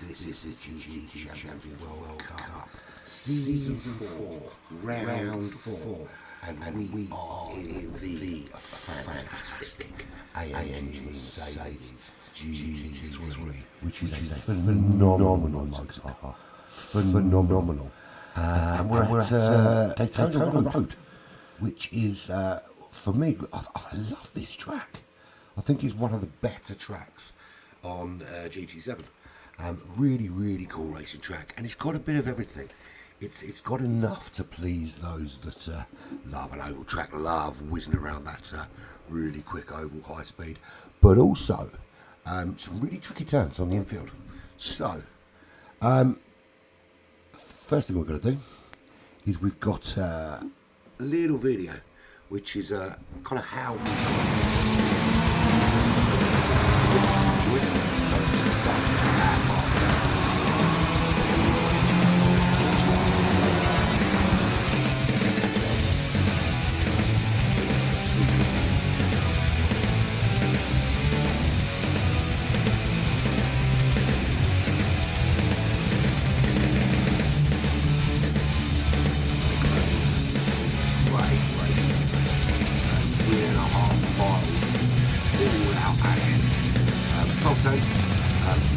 This is the GTC-4 World Cup, Season 4, Round 4, and we are in the fantastic AMG Mercedes GT3, which is a phenomenal motor, phenomenal. And we're at Daytona Road, which is, for me, I love this track. I think it's one of the better tracks on GT7. Really cool racing track, and it's got a bit of everything. It's got enough to please those that love an oval track, love whizzing around that really quick oval high speed, but also some really tricky turns on the infield. So first thing we're going to do is we've got a little video which is kind of how we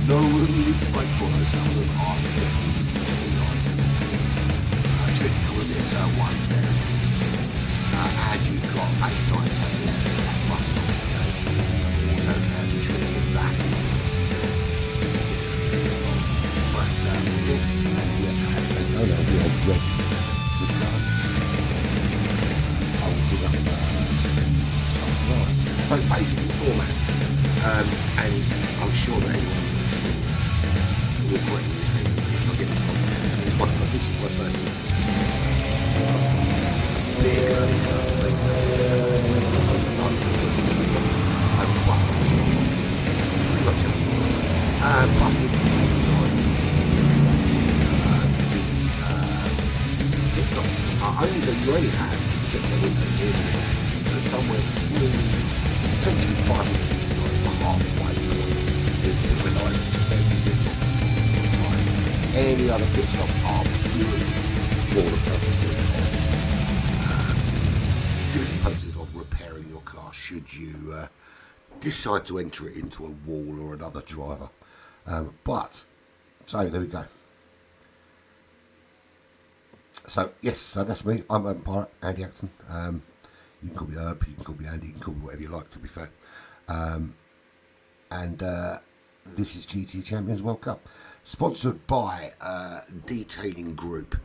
no room to fight for us. Some of them are very nice. Tricky because it's one there. And you've got 8, 9, 10, 11, that plus also the tricky of that. But yeah, So basically formats, and I'm sure that anyone will agree if I get it wrong. This is my first big learning curve. But it's only that you only have gets the window in to somewhere between essentially 5 minutes inside the halfway point is reliable. Any other pit stops are purely for the purposes of repairing your car should you decide to enter it into a wall or another driver. So there we go. So yes, so that's me. I'm Open Pirate, Andy Axon. You can call me Herb, you can call me Andy, you can call me whatever you like, to be fair. This is GT Champions World Cup, sponsored by Detailing Group,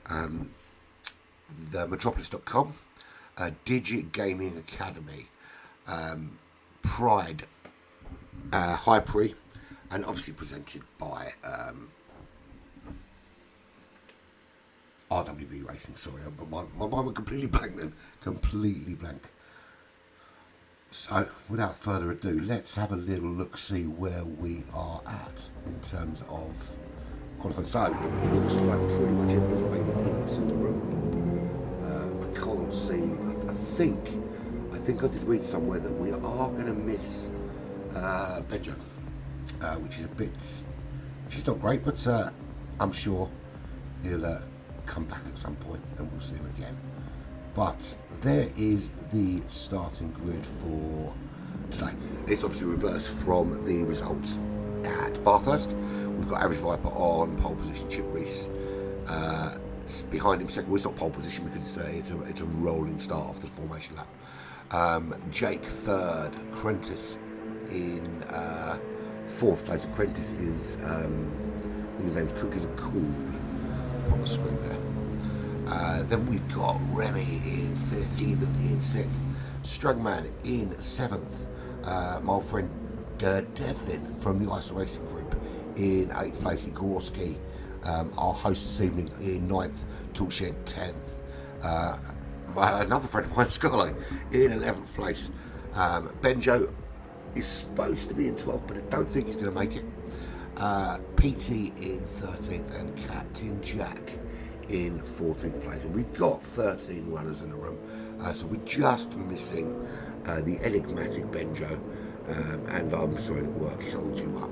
the Metropolis.com, Digit Gaming Academy, Pride, High Pre, and obviously presented by RWB Racing. Sorry, my mind went completely blank then. Completely blank. So, without further ado, let's have a little look, see where we are at in terms of qualifying. So, it looks like pretty much everyone's made it into the room. I can't see. I think I did read somewhere that we are going to miss Benjo, which is a bit, which is not great, but I'm sure he'll come back at some point and we'll see him again. But there is the starting grid for today. It's obviously reversed from the results at Bathurst. We've got Average Viper on pole position, Chip Reese behind him second. Well, it's not pole position because it's a rolling start after the formation lap. Jake third, Crentis in fourth place. Crentis is I think his name's Cook, is a cool on the screen there. Then we've got Remy in fifth, Heathen in sixth, Strugman in seventh, my old friend Devlin from the ISA Racing Group in eighth place, Igorski, our host this evening, in ninth, Toolshed 10th, another friend of mine, Scarlett, in 11th place. Benjo is supposed to be in 12th, but I don't think he's going to make it. PT in 13th and Captain Jack in 14th place. And we've got 13 runners in the room, so we're just missing the enigmatic Benjo, and I'm sorry that work held you up.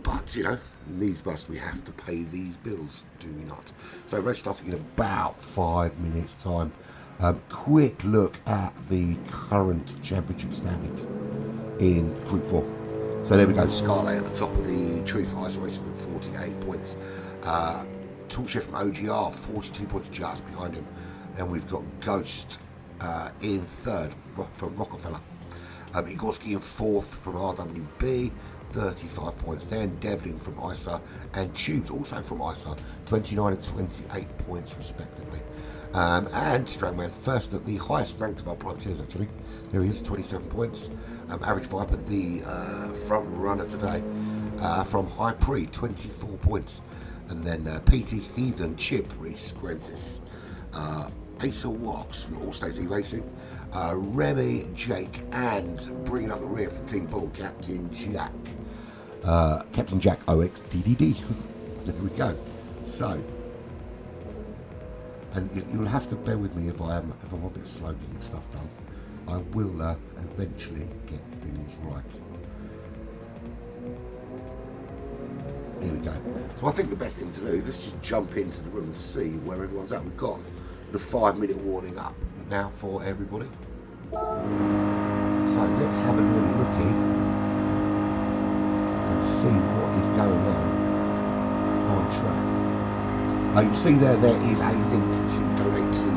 But, you know, needs must, we have to pay these bills, do we not? So race starting in about 5 minutes time. Quick look at the current championship standings in Group 4. So there we go, Scarlet at the top of the tree for ISA Racing with 48 points. Toolshed from OGR, 42 points just behind him. Then we've got Ghost in third from Rockefeller. Igorski in fourth from RWB, 35 points. Then Devlin from ISA and Tubes also from ISA, 29 and 28 points respectively. And Strangman first at the highest ranked of our privateers actually. There he is, 27 points. Average Viper, the front runner today, from High Pre, 24 points. And then PT, Heathen, Chip, Reese, Grentis, Asa Wax from All States E-Racing, Remy, Jake, and bringing up the rear from Team Bull, Captain Jack. Captain Jack OX DDD. There we go. So, and you'll have to bear with me if I'm a bit slow getting stuff done. I will eventually get things right. Here we go. So I think the best thing to do is let's just jump into the room and see where everyone's at. We've got the 5-minute warning up now for everybody. So let's have a little looky and see what is going on track. You see there is a link to donate to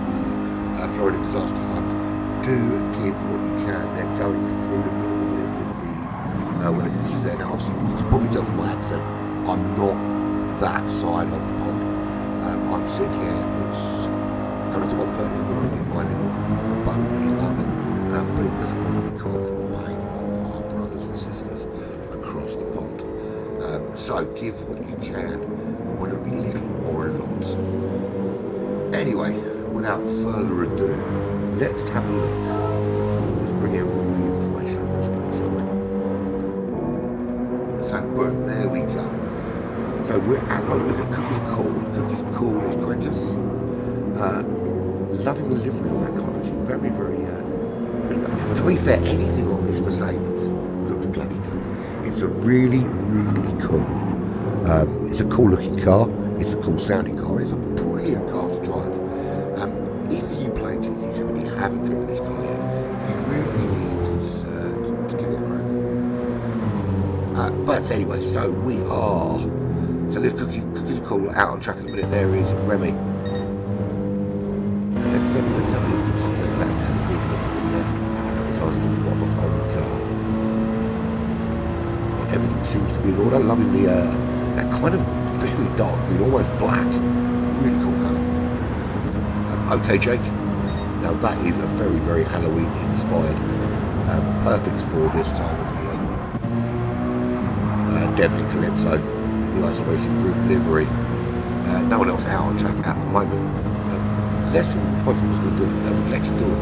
the Florida Disaster Fund. Do give what you can. They're going through the middle of it with the weather conditions there. Now obviously you can probably tell from my accent I'm not that side of the pond. I'm sitting here, it's coming to 1:30 in the morning in my little abode in London, but it doesn't So give what you can, whether it be little or a lot. Anyway, without further ado, let's have a look. Let's bring in all the information on the screen. So boom, there we go. So we're at the moment looking at Cookies Cool. Cookies Cool is Quintus. Loving the livery on that car. Actually, very, very good. To be fair, anything on this Mercedes looks bloody good. It's a really, really cool. It's a cool looking car. It's a cool sounding car. It's a brilliant car to drive. If you play GT7 and you haven't driven this car yet, you really need to give it a go. But anyway, so we are. So this Cookies are cool out on track at the minute. There is Remy. Let's have a look at the advertisement and whatnot on the car. Everything seems to be in order. Loving the that kind of very dark green, almost black. Really cool colour. Okay, Jake. Now that is a very, very Halloween inspired. Perfect for this time of year. Devlin Calypso, the Ice Racing Group livery. No one else out on track at the moment. Let's see what was going to do. We can actually do a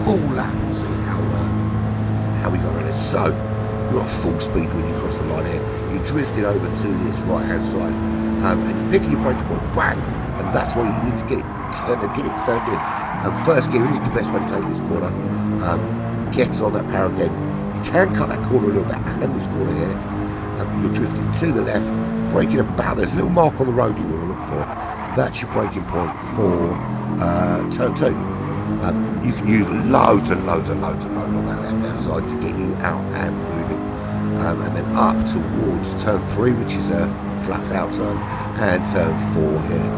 full lap and see how we got around it. So you're at full speed when you cross the line here. You're drifting over to this right hand side, and you're picking your braking point, bang, and that's where you need to get it turned in. First gear is the best way to take this corner. Gets on that power again. You can cut that corner a little bit and this corner here. You're drifting to the left, braking about. There's a little mark on the road you want to look for. That's your braking point for turn 2. You can use loads and loads and loads and loads on that left hand side to get you out and moving. And then up towards turn 3, which is a flat out turn, and turn 4 here.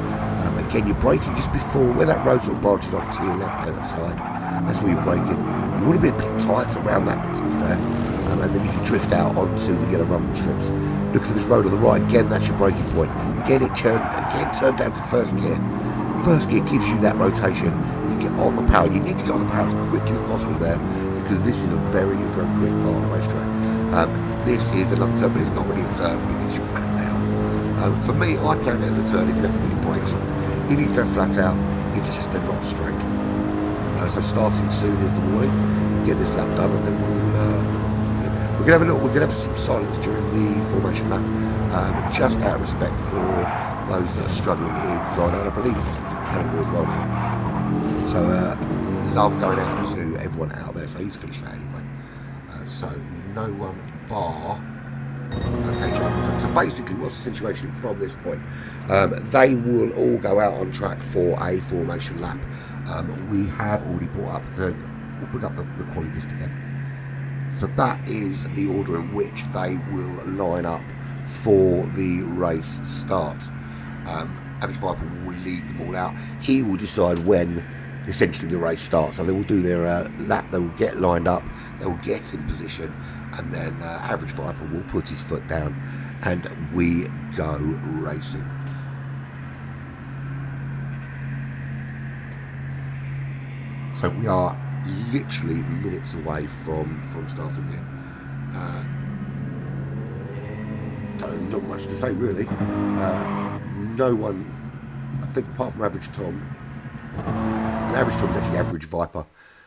Again, you're braking just before where that road sort of branches off to your left hand side. That's where you're braking. You want to be a bit tight around that, to be fair. And then you can drift out onto the yellow rumble strips. Look for this road on the right. Again, that's your braking point. Again, turn down to first gear. First gear gives you that rotation. You can get on the power. You need to get on the power as quickly as possible there, because this is a very, very quick part of the racetrack. This is another turn, but it's not really a turn because you're flat out. For me, I count it as a turn if you have to put your brakes on. If you go flat out, it's just they're not straight. So starting soon is the warning. Get this lap done, and then we're gonna have some silence during the formation lap, just out of respect for those that are struggling in Florida, and I believe it's in Canada as well now. So love going out to everyone out there. So he's finished that anyway. So no one bar. Okay, so basically, what's the situation from this point? They will all go out on track for a formation lap. We have already brought up we'll bring up the quality list again. So that is the order in which they will line up for the race start. Average Viper will lead them all out. He will decide when essentially the race starts. So they will do their lap, they will get lined up, they will get in position, and then Average Viper will put his foot down and we go racing. So we are literally minutes away from starting here. Not much to say really. No one, I think apart from Average Tom, and Average Tom's actually Average Viper.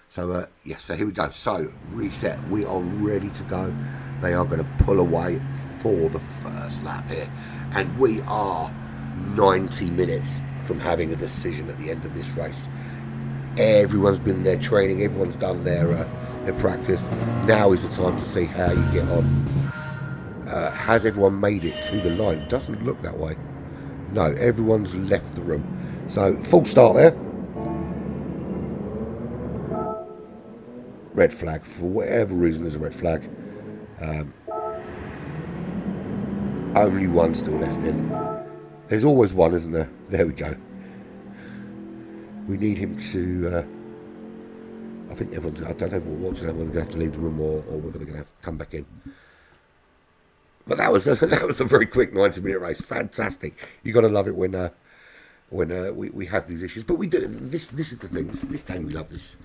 So yes, so here we go. So reset, we are ready to go. They are going to pull away for the first lap here, and we are 90 minutes from having a decision at the end of this race. Everyone's been there training, everyone's done their practice. Now is the time to see how you get on. Has everyone made it to the line? Doesn't look that way. No, everyone's left the room. So full start there. Red flag. For whatever reason, there's a red flag. Only one still left in. There's always one, isn't there? There we go. We need him to. I think everyone's. I don't know whether they're going to have to leave the room or whether they're going to have to come back in. But that was a very quick 90-minute race. Fantastic. You got to love it when we have these issues. But we do. This is the thing. This game we love this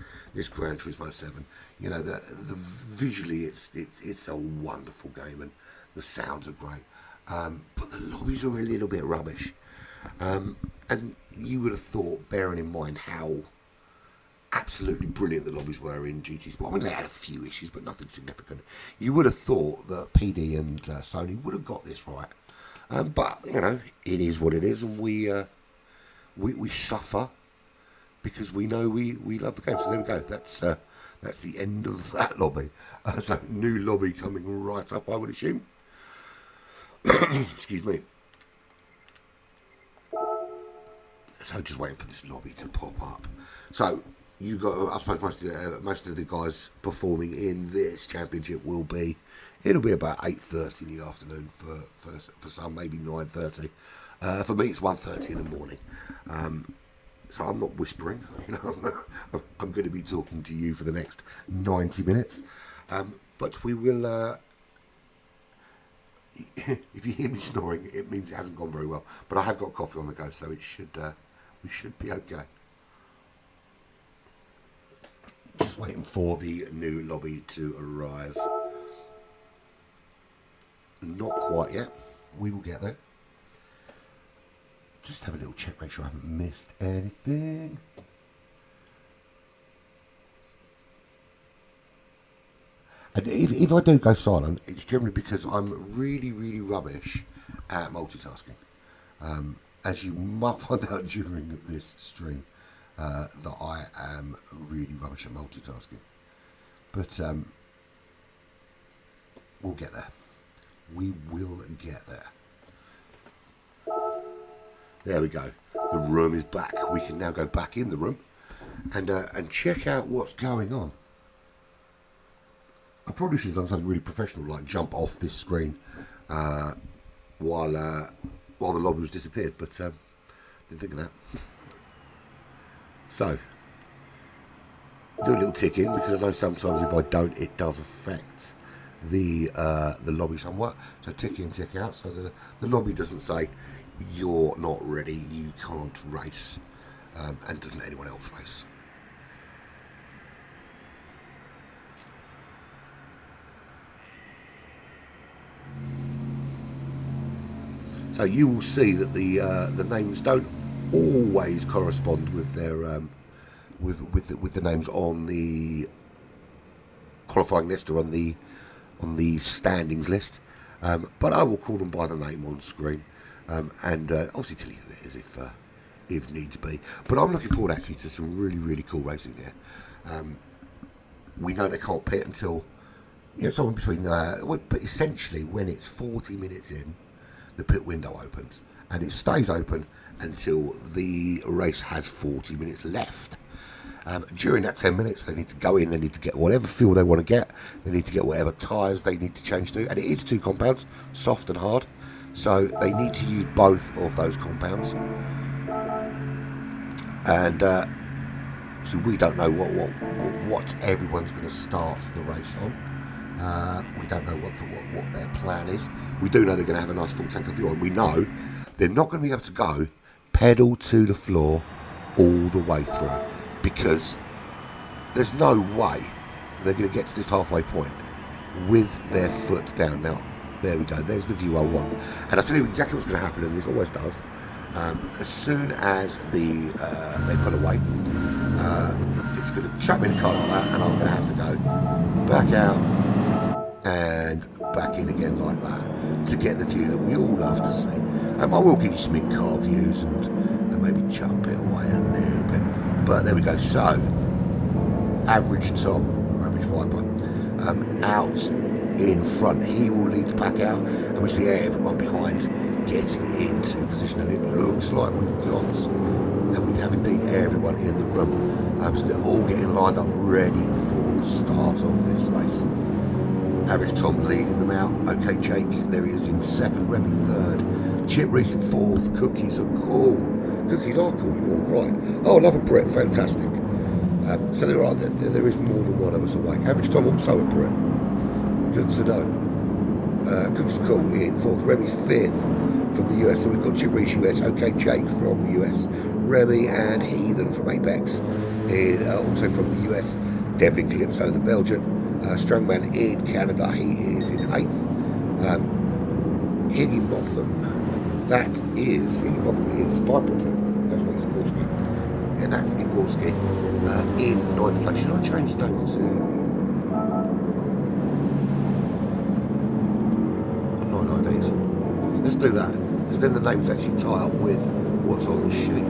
Gran Turismo 7. You know the visually it's a wonderful game and the sounds are great. but the lobbies are a little bit rubbish. And you would have thought, bearing in mind how absolutely brilliant the lobbies were in GT-4. I mean, they had a few issues, but nothing significant. You would have thought that PD and Sony would have got this right. But, you know, it is what it is, and we suffer because we know we love the game. So there we go. That's the end of that lobby. So new lobby coming right up, I would assume. Excuse me. So just waiting for this lobby to pop up. So you got, I suppose most of the guys performing in this championship it'll be about 8:30 in the afternoon for some, maybe 9:30. For me, it's 1:30 in the morning. So I'm not whispering. You know, I'm going to be talking to you for the next 90 minutes. But we will. If you hear me snoring, it means it hasn't gone very well. But I have got coffee on the go, so it should. We should be okay. Just waiting for the new lobby to arrive. Not quite yet. We will get there. Just have a little check, make sure I haven't missed anything. And if I do go silent, it's generally because I'm really, really rubbish at multitasking. As you might find out during this stream, that I am really rubbish at multitasking. But we'll get there. We will get there. There we go. The room is back. We can now go back in the room and check out what's going on. I probably should have done something really professional, like jump off this screen while the lobby was disappeared, but didn't think of that. So, do a little tick in, because I know sometimes if I don't, it does affect the lobby somewhat. So tick in, tick out, so the lobby doesn't say you're not ready, you can't race, and doesn't let anyone else race. So you will see that the names don't always correspond with their with the names on the qualifying list or on the standings list, but I will call them by the name on screen, and obviously tell you who it is if needs be. But I'm looking forward actually to some really cool racing here. We know they can't pit until somewhere between but essentially when it's 40 minutes in, the pit window opens, and it stays open until the race has 40 minutes left. During that 10 minutes, they need to go in, they need to get whatever fuel they want to get, they need to get whatever tyres they need to change to, and it is two compounds, soft and hard, so they need to use both of those compounds. And so we don't know what everyone's going to start the race on. We don't know what their plan is. We do know they're going to have a nice full tank of fuel, and we know they're not going to be able to go pedal to the floor all the way through, because there's no way they're going to get to this halfway point with their foot down. Now, there we go. There's the view I want, and I'll tell you exactly what's going to happen, and this always does. As soon as they pull away, it's going to chuck me in a car like that, and I'm going to have to go back out and back in again like that to get the view that we all love to see. I will give you some in-car views and maybe jump it away a little bit. But there we go. So, average Tom, or average Viper, out in front. He will lead the pack out, and we see everyone behind getting into position. And it looks like we have indeed everyone in the room. So they're all getting lined up, ready for the start of this race. Average Tom leading them out. Okay, Jake, there he is in second. Remy third. Chip Reese in fourth. Cookies are cool. Cookies are cool, you're all right. Oh, another Brit, fantastic. So there is more than one of us awake. Average Tom also a Brit. Good to know. Cookies are cool in fourth. Remy fifth from the US. So we've got Chip Reese US. Okay, Jake from the US. Remy and Heathen from Apex, also from the US. Devlin Calypso, the Belgian. Strongman in Canada, he is in 8th. Higginbotham. Higginbotham is Viper Blue. That's what it's called to me. And that's Igorski in 9th place. Should I change the name to 9 IDs? Let's do that, because then the names actually tie up with what's on the sheet.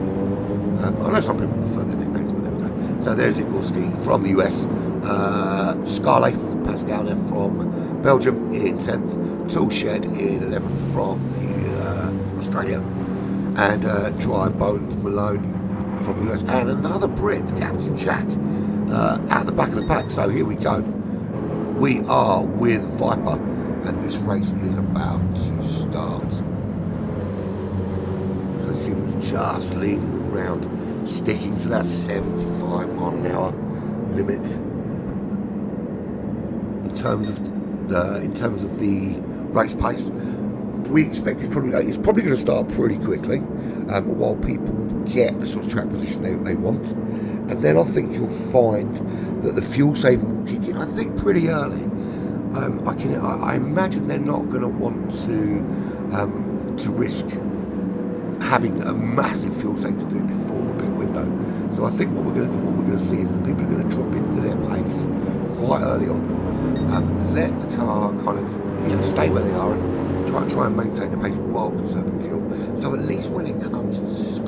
I know some people prefer their nicknames, but there we go. So there's Igorski from the US. Scarlet, Pascal there from Belgium in 10th. Toolshed in 11th from Australia. And Dry Bones Malone from the US, and another Brit, Captain Jack, at the back of the pack. So here we go. We are with Viper, and this race is about to start. So see, we're just leading them round, sticking to that 75 mile an hour limit. In terms of the race pace, we expect it's probably going to start pretty quickly, while people get the sort of track position they want, and then I think you'll find that the fuel saving will kick in, I think, pretty early. I imagine they're not going to want to risk having a massive fuel save to do before the pit window. So I think what we're going to see is that people are going to drop into their pace quite early on, let the car kind of stay where they are and try and maintain the pace while conserving fuel. So at least when it comes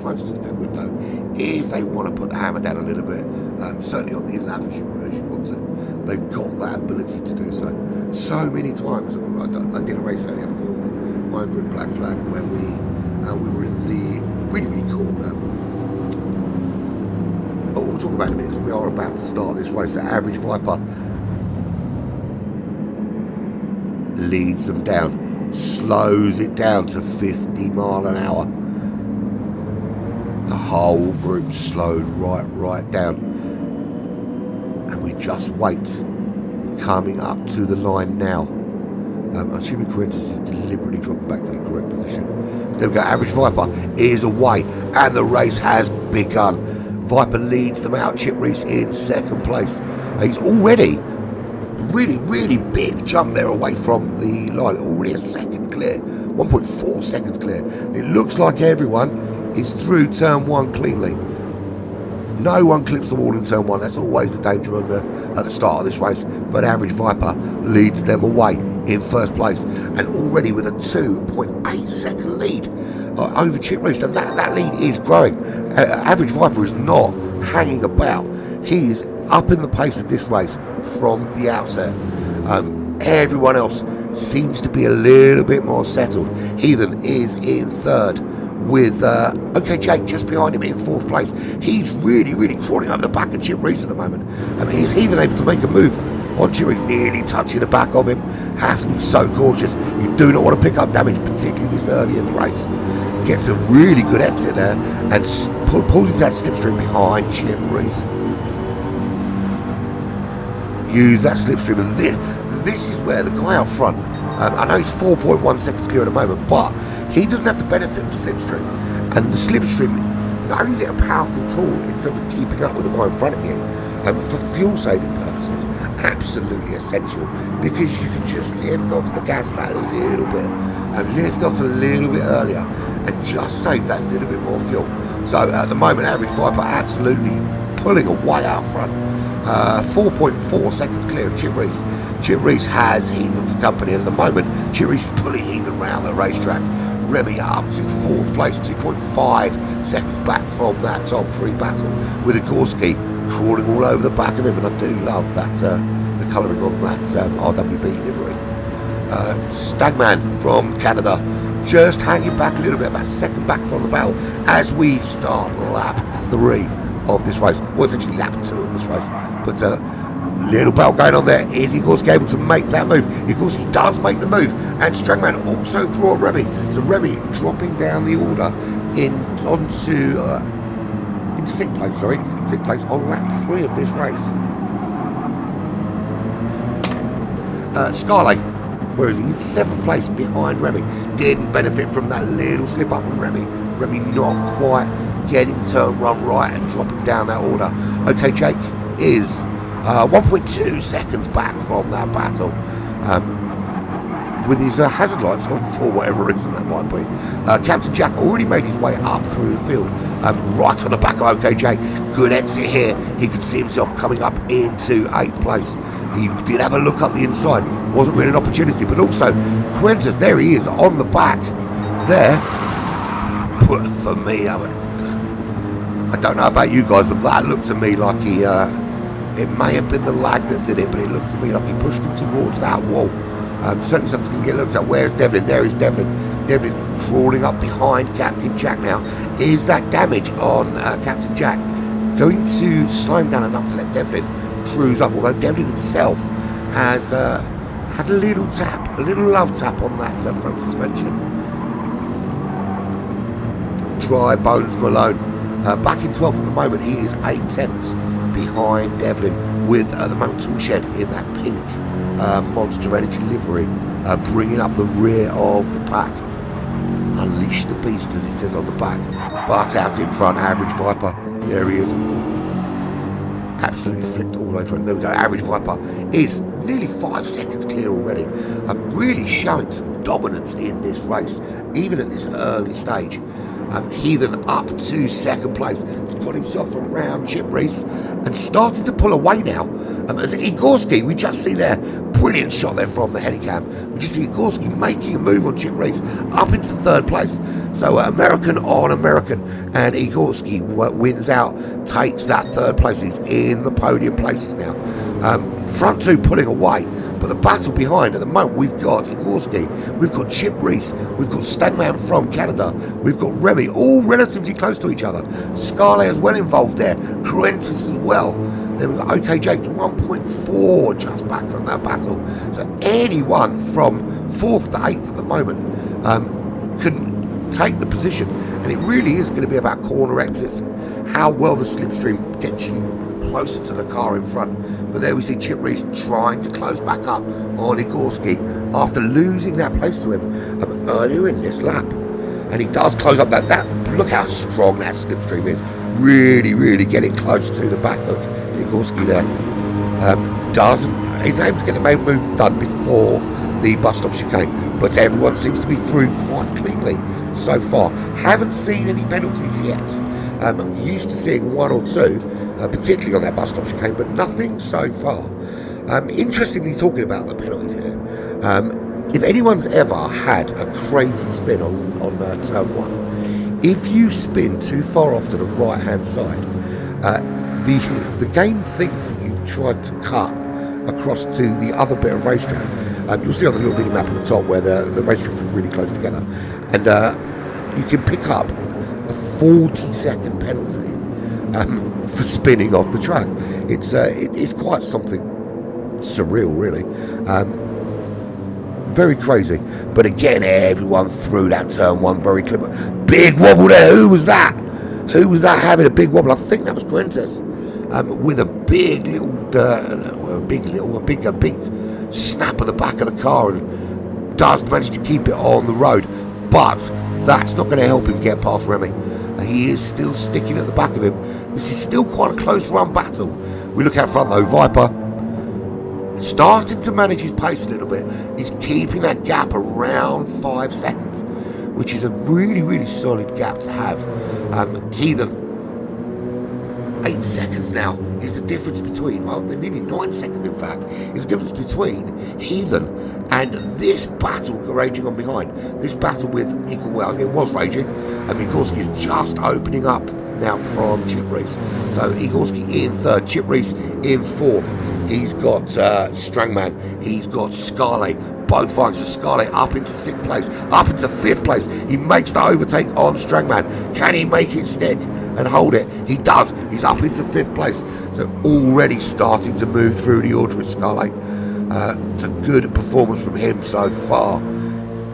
close to the pit window, if they want to put the hammer down a little bit, certainly on the in-lap as you want to, they've got that ability to do so. So many times, I did a race earlier for my own group, Black Flag, where we were in the really cool, we'll talk about it in a minute, because we are about to start this race. The average Viper leads them down, slows it down to 50 mile an hour. The whole group slowed right down, and we just wait, coming up to the line now. I'm assuming Corinthians is deliberately dropping back to the correct position. So there we go, average Viper is away, and the race has begun. Viper leads them out, Chip Reese in second place. He's already really big jump there away from the line, already a second clear, 1.4 seconds clear. It looks like everyone is through turn one cleanly. No one clips the wall in turn one. That's always the danger at the start of this race. But average Viper leads them away in first place, and already with a 2.8 second lead over Chip Reese. And that lead is growing. Average Viper is not hanging about. He is up in the pace of this race from the outset. Everyone else seems to be a little bit more settled. Heathen is in third, with OK Jake just behind him in fourth place. He's really crawling over the back of Chip Reese at the moment. Is Heathen able to make a move on Chip Reese, nearly touching the back of him? Have to be so cautious. You do not want to pick up damage, particularly this early in the race. Gets a really good exit there and pulls into that slipstream behind Chip Reese. Use that slipstream, and this is where the guy up front, I know he's 4.1 seconds clear at the moment, but he doesn't have the benefit of slipstream. And the slipstream, not only is it a powerful tool in terms of keeping up with the guy in front of you, for fuel saving purposes, absolutely essential, because you can just lift off the gas that little bit and lift off a little bit earlier and just save that little bit more fuel. So at the moment, average Viper absolutely pulling away out front. 4.4 seconds clear of Chip Reese. Chip Reese has Heathen for company, and at the moment Chip Reese is pulling Heathen around the racetrack. Remy up to fourth place, 2.5 seconds back from that top three battle, with Igorski crawling all over the back of him. And I do love that the colouring on that RWB livery. Stagman from Canada just hanging back a little bit, about a second back from the battle as we start lap 3 of this race. Well, essentially lap 2 of this race, but little battle going on there. Is Igorski able to make that move? Igorski does make the move, and Strangman also through a Remy. So Remy dropping down the order onto 6th place on lap 3 of this race. Scarlet, where is he? He's 7th place behind Remy. Didn't benefit from that little slip up from Remy. Remy not quite getting turn run right and dropping down that order. OK Jake is 1.2 seconds back from that battle. with his hazard lights on for whatever reason that might be. Captain Jack already made his way up through the field, right on the back of OKJ. Good exit here. He could see himself coming up into 8th place. He did have a look up the inside. Wasn't really an opportunity, but also Quintus, there he is on the back there. But for me, I don't know about you guys, but that looked to me like he, it may have been the lag that did it, but it looked to me like he pushed him towards that wall. Certainly something's going to get looked at. Where's Devlin? There is Devlin. Devlin crawling up behind Captain Jack now. Is that damage on Captain Jack going to slow him down enough to let Devlin cruise up? Although Devlin himself has had a little tap, a little love tap on that front suspension. Dry Bones Malone. Back in 12th at the moment. He is 8/10 behind Devlin with the moment Toolshed in that pink Monster Energy livery, bringing up the rear of the pack. Unleash the beast, as it says on the back. But out in front, Average Viper. There he is. Absolutely flipped all the way through. There we go. Average Viper is nearly 5 seconds clear already. Really showing some dominance in this race, even at this early stage. Heathen up to 2nd place. He's got himself around Chip Reese and started to pull away now. As Igorski, we just see there, brilliant shot there from the Helicam. We just see Igorski making a move on Chip Reese up into 3rd place. So American on American, and Igorski wins out, takes that 3rd place. He's in the podium places now. Front 2 pulling away. But the battle behind, at the moment, we've got Igorski, we've got Chip Reese, we've got Stagman from Canada, we've got Remy, all relatively close to each other. Scarlett as well involved there, Cruentus as well. Then we've got OKJ 1.4 just back from that battle. So anyone from 4th to 8th at the moment can take the position. And it really is going to be about corner exits, how well the slipstream gets you closer to the car in front. But there we see Chip Reese trying to close back up on Igorski after losing that place to him earlier in this lap. And he does close up that look how strong that slipstream is. Really getting close to the back of Igorski there. He's able to get the main move done before the bus stop chicane, but everyone seems to be through quite cleanly so far. Haven't seen any penalties yet. Used to seeing 1 or 2, particularly on that bus stop chicane, but nothing so far. Interestingly, talking about the penalties here, if anyone's ever had a crazy spin on turn 1, if you spin too far off to the right hand side, the game thinks that you've tried to cut across to the other bit of racetrack. You'll see on the little mini map at the top where the racetracks are really close together, and you can pick up a 40-second penalty for spinning off the track. It's quite something surreal, really. Very crazy. But again, everyone through that turn 1 very clever. Big wobble there. Who was that? Who was that having a big wobble? I think that was Quintus. With a big little, a big snap at the back of the car, and does manage to keep it on the road. But that's not going to help him get past Remy. He is still sticking at the back of him. This is still quite a close run battle. We look out front though, Viper starting to manage his pace a little bit. He's keeping that gap around 5 seconds, which is a really solid gap to have. Heathen, 8 seconds now is the difference between, well, nearly 9 seconds in fact, is the difference between Heathen and this battle raging on behind. This battle with equal, well, it was raging, and Igorski is just opening up now from Chip Reese. So Igorski in 3rd, Chip Reese in 4th. He's got Strangman, he's got Scarlett. Both flanks of Scarlett up into 6th place, up into 5th place. He makes the overtake on Strangman. Can he make it stick and hold it? He does. He's up into 5th place. So already starting to move through the order with Scarlett. It's a good performance from him so far.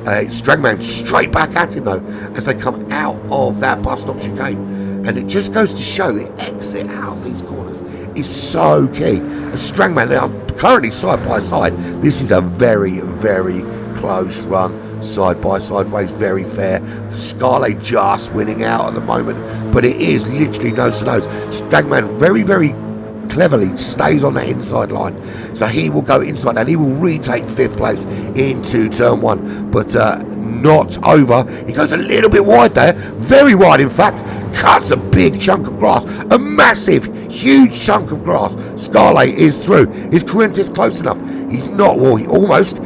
Strangman straight back at him though as they come out of that bus stop chicane. And it just goes to show the exit out of these corners is so key. And Strangman now currently side by side. This is a very close run, side by side race, very fair. Scarlett just winning out at the moment, but it is literally nose to nose. Strangman very cleverly stays on that inside line. So he will go inside and he will retake 5th place into turn 1. But not over. He goes a little bit wide there, very wide in fact, cuts a big chunk of grass, a massive, huge chunk of grass. Scarlet is through. Is Corinthians close enough? He's not. Well, he almost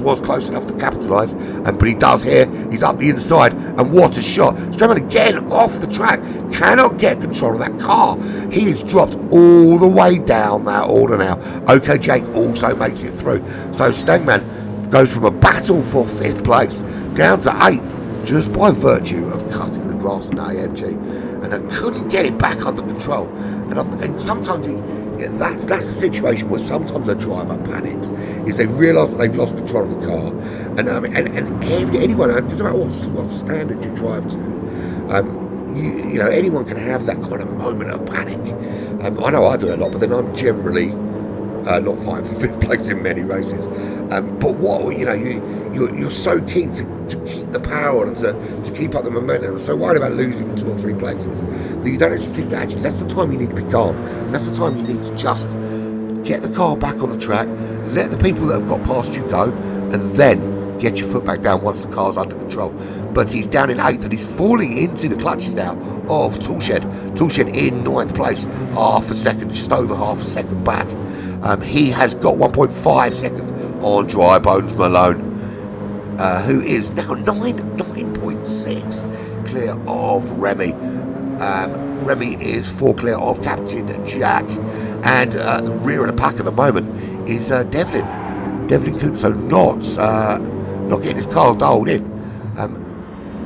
was close enough to capitalise, but he does here. He's up the inside, and what a shot. Strowman again off the track, cannot get control of that car. He is dropped all the way down that order now. OK Jake also makes it through. So Stegman goes from a battle for 5th place down to 8th just by virtue of cutting the grass in AMG, and I couldn't get it back under control. And sometimes that's the situation where sometimes a driver panics, is they realise that they've lost control of the car, and anyone, it doesn't matter what standard you drive to, you know, anyone can have that kind of moment of panic. I know I do it a lot, but then I'm generally not fighting for 5th place in many races. But what, you know, you're so keen to keep the power and to keep up the momentum, and so worried about losing 2 or 3 places that you don't actually think that actually that's the time you need to be calm, and that's the time you need to just get the car back on the track, let the people that have got past you go, and then get your foot back down once the car's under control. But he's down in 8th and he's falling into the clutches now of Toolshed. Toolshed in 9th place, half a second, just over half a second back. He has got 1.5 seconds on Dry Bones Malone, who is now 9.6 clear of Remy. Remy is 4 clear of Captain Jack, and the rear of the pack at the moment is Devlin Calypso, not getting his car dialed in.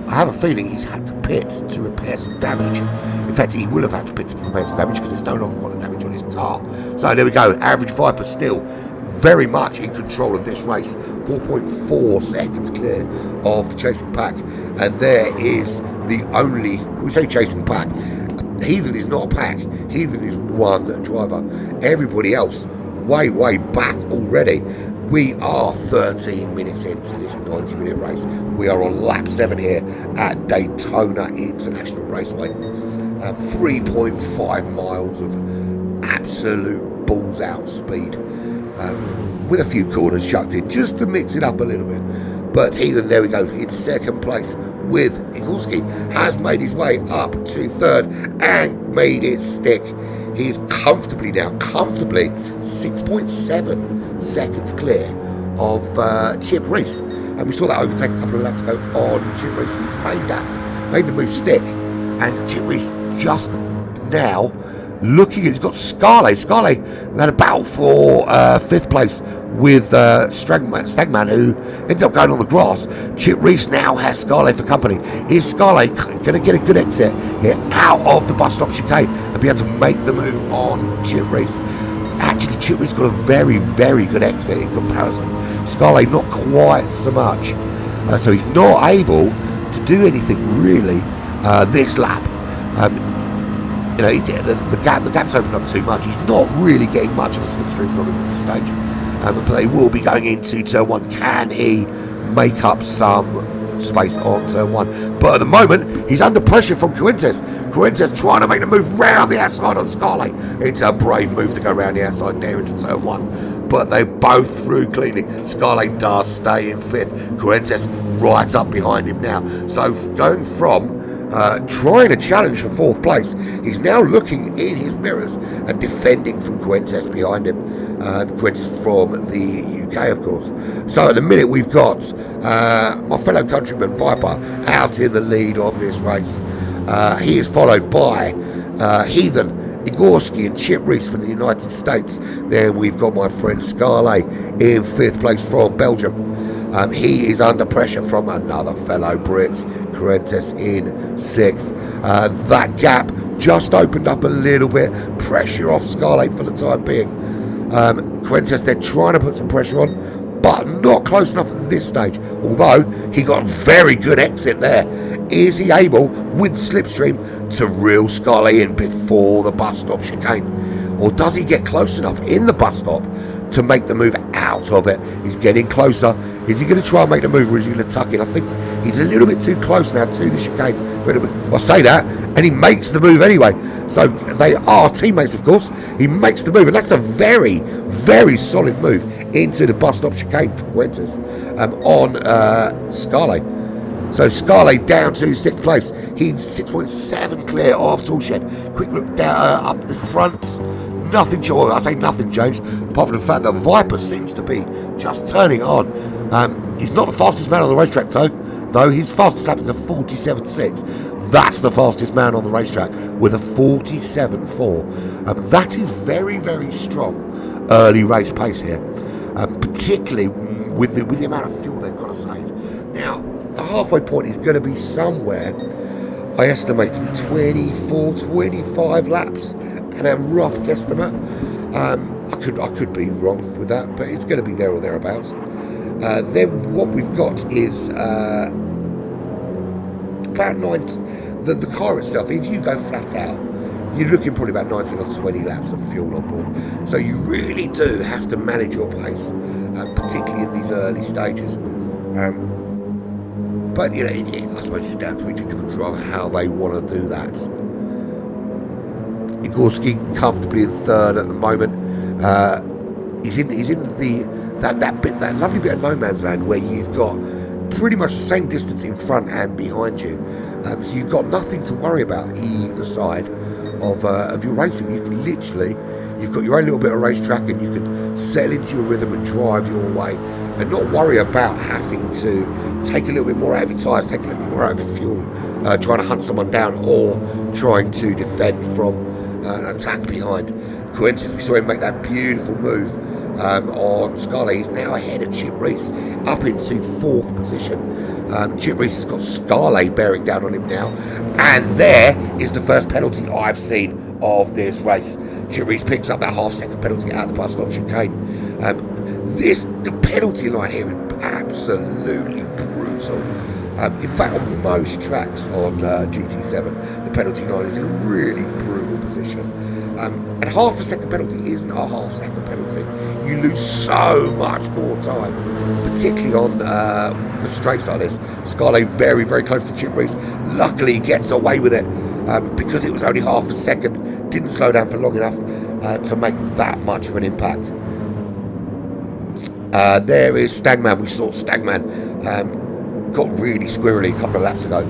I have a feeling he's had to pit to repair some damage. In fact, he will have had to pit to repair some damage because he's no longer got the damage on his car. So there we go. Average Viper still very much in control of this race. 4.4 seconds clear of the chasing pack. And there is the only, we say chasing pack, Heathen is not a pack. Heathen is one driver. Everybody else way back already. We are 13 minutes into this 90-minute race. We are on lap 7 here at Daytona International Raceway. 3.5 miles of absolute balls out speed, with a few corners chucked in just to mix it up a little bit. But Heathen, there we go, in 2nd place with Ikulski, has made his way up to 3rd and made it stick. He is comfortably 6.7 seconds clear of Chip Reese, and we saw that overtake a couple of laps ago on Chip Reese. He's made the move stick, and Chip Reese just now looking at, he's got Scarlet had a battle for 5th place with Stegman, who ended up going on the grass. Chip Reese now has Scarlet for company. Is Scarlet going to get a good exit here out of the bus stop chicane and be able to make the move on Chip Reese? Actually, Chip Reese got a very good exit in comparison. Scarlet not quite so much, so he's not able to do anything really this lap. You know, the gap's opened up too much. He's not really getting much of a slipstream from him at this stage. But they will be going into turn 1. Can he make up some space on turn 1? But at the moment, he's under pressure from Fuentes trying to make the move round the outside on Scarlet. It's a brave move to go round the outside there into turn 1. But they're both through cleanly. Scarlet does stay in 5th. Fuentes right up behind him now. So going from trying a challenge for 4th place, he's now looking in his mirrors and defending from Fuentes behind him. Fuentes from the UK, of course. So at the minute, we've got my fellow countryman Viper out in the lead of this race. He is followed by Heathen, Igorski and Chip Reese from the United States. Then we've got my friend Scarlet in 5th place from Belgium. He is under pressure from another fellow Brit, Corentes in 6th. That gap just opened up a little bit. Pressure off Scarlet for the time being. Corentes, they're trying to put some pressure on, but not close enough at this stage. Although he got a very good exit there. Is he able, with the slipstream, to reel Scarlet in before the bus stop chicane? Or does he get close enough in the bus stop to make the move out of it? He's getting closer. Is he going to try and make the move, or is he going to tuck in? I think he's a little bit too close now to the chicane. I say that, And he makes the move anyway. So they are teammates, of course. He makes the move, and that's a very, very solid move into the bus stop chicane for Fuentes on Scarlet. So Scarlet down to 6th place. He's 6.7 clear of Toolshed. Quick look down up the front. Nothing changed. I say nothing changed, apart from the fact that Viper seems to be just turning on. He's not the fastest man on the racetrack, though his fastest lap is a 47.6. That's the fastest man on the racetrack with a 47.4. That is very, very strong early race pace here, particularly with the amount of fuel they've got to save. Now, the halfway point is going to be somewhere, I estimate, to be 24, 25 laps, and a rough guesstimate. I could be wrong with that, but it's going to be there or thereabouts. Then what we've got is about 9. The car itself, if you go flat out, you're looking probably about 19 or 20 laps of fuel on board. So you really do have to manage your pace, particularly in these early stages. But you know, I suppose it's down to each individual driver how they want to do that. Igorski comfortably in 3rd at the moment. He's in that lovely bit of no man's land where you've got pretty much the same distance in front and behind you. So you've got nothing to worry about either side of your racing. You can literally, you've got your own little bit of racetrack, and you can settle into your rhythm and drive your way, and not worry about having to take a little bit more out of your tyres, take a little bit more out of your fuel, trying to hunt someone down or trying to defend from an attack behind. Fuentes, we saw him make that beautiful move on Scarlet. He's now ahead of Chip Reese, up into 4th position. Chip Reese has got Scarlet bearing down on him now, and there is the first penalty I've seen of this race. Chip Reese picks up that half-second penalty at the bus stop chicane. The penalty line here is absolutely brutal. In fact, on most tracks on GT7, the penalty line is in a really brutal position. And half a second penalty isn't a half-second penalty. You lose so much more time, particularly on the straights like this. Scarlet very, very close to Chip Reese. Luckily, he gets away with it because it was only half a second. Didn't slow down for long enough to make that much of an impact. There is Stagman. We saw Stagman got really squirrely a couple of laps ago,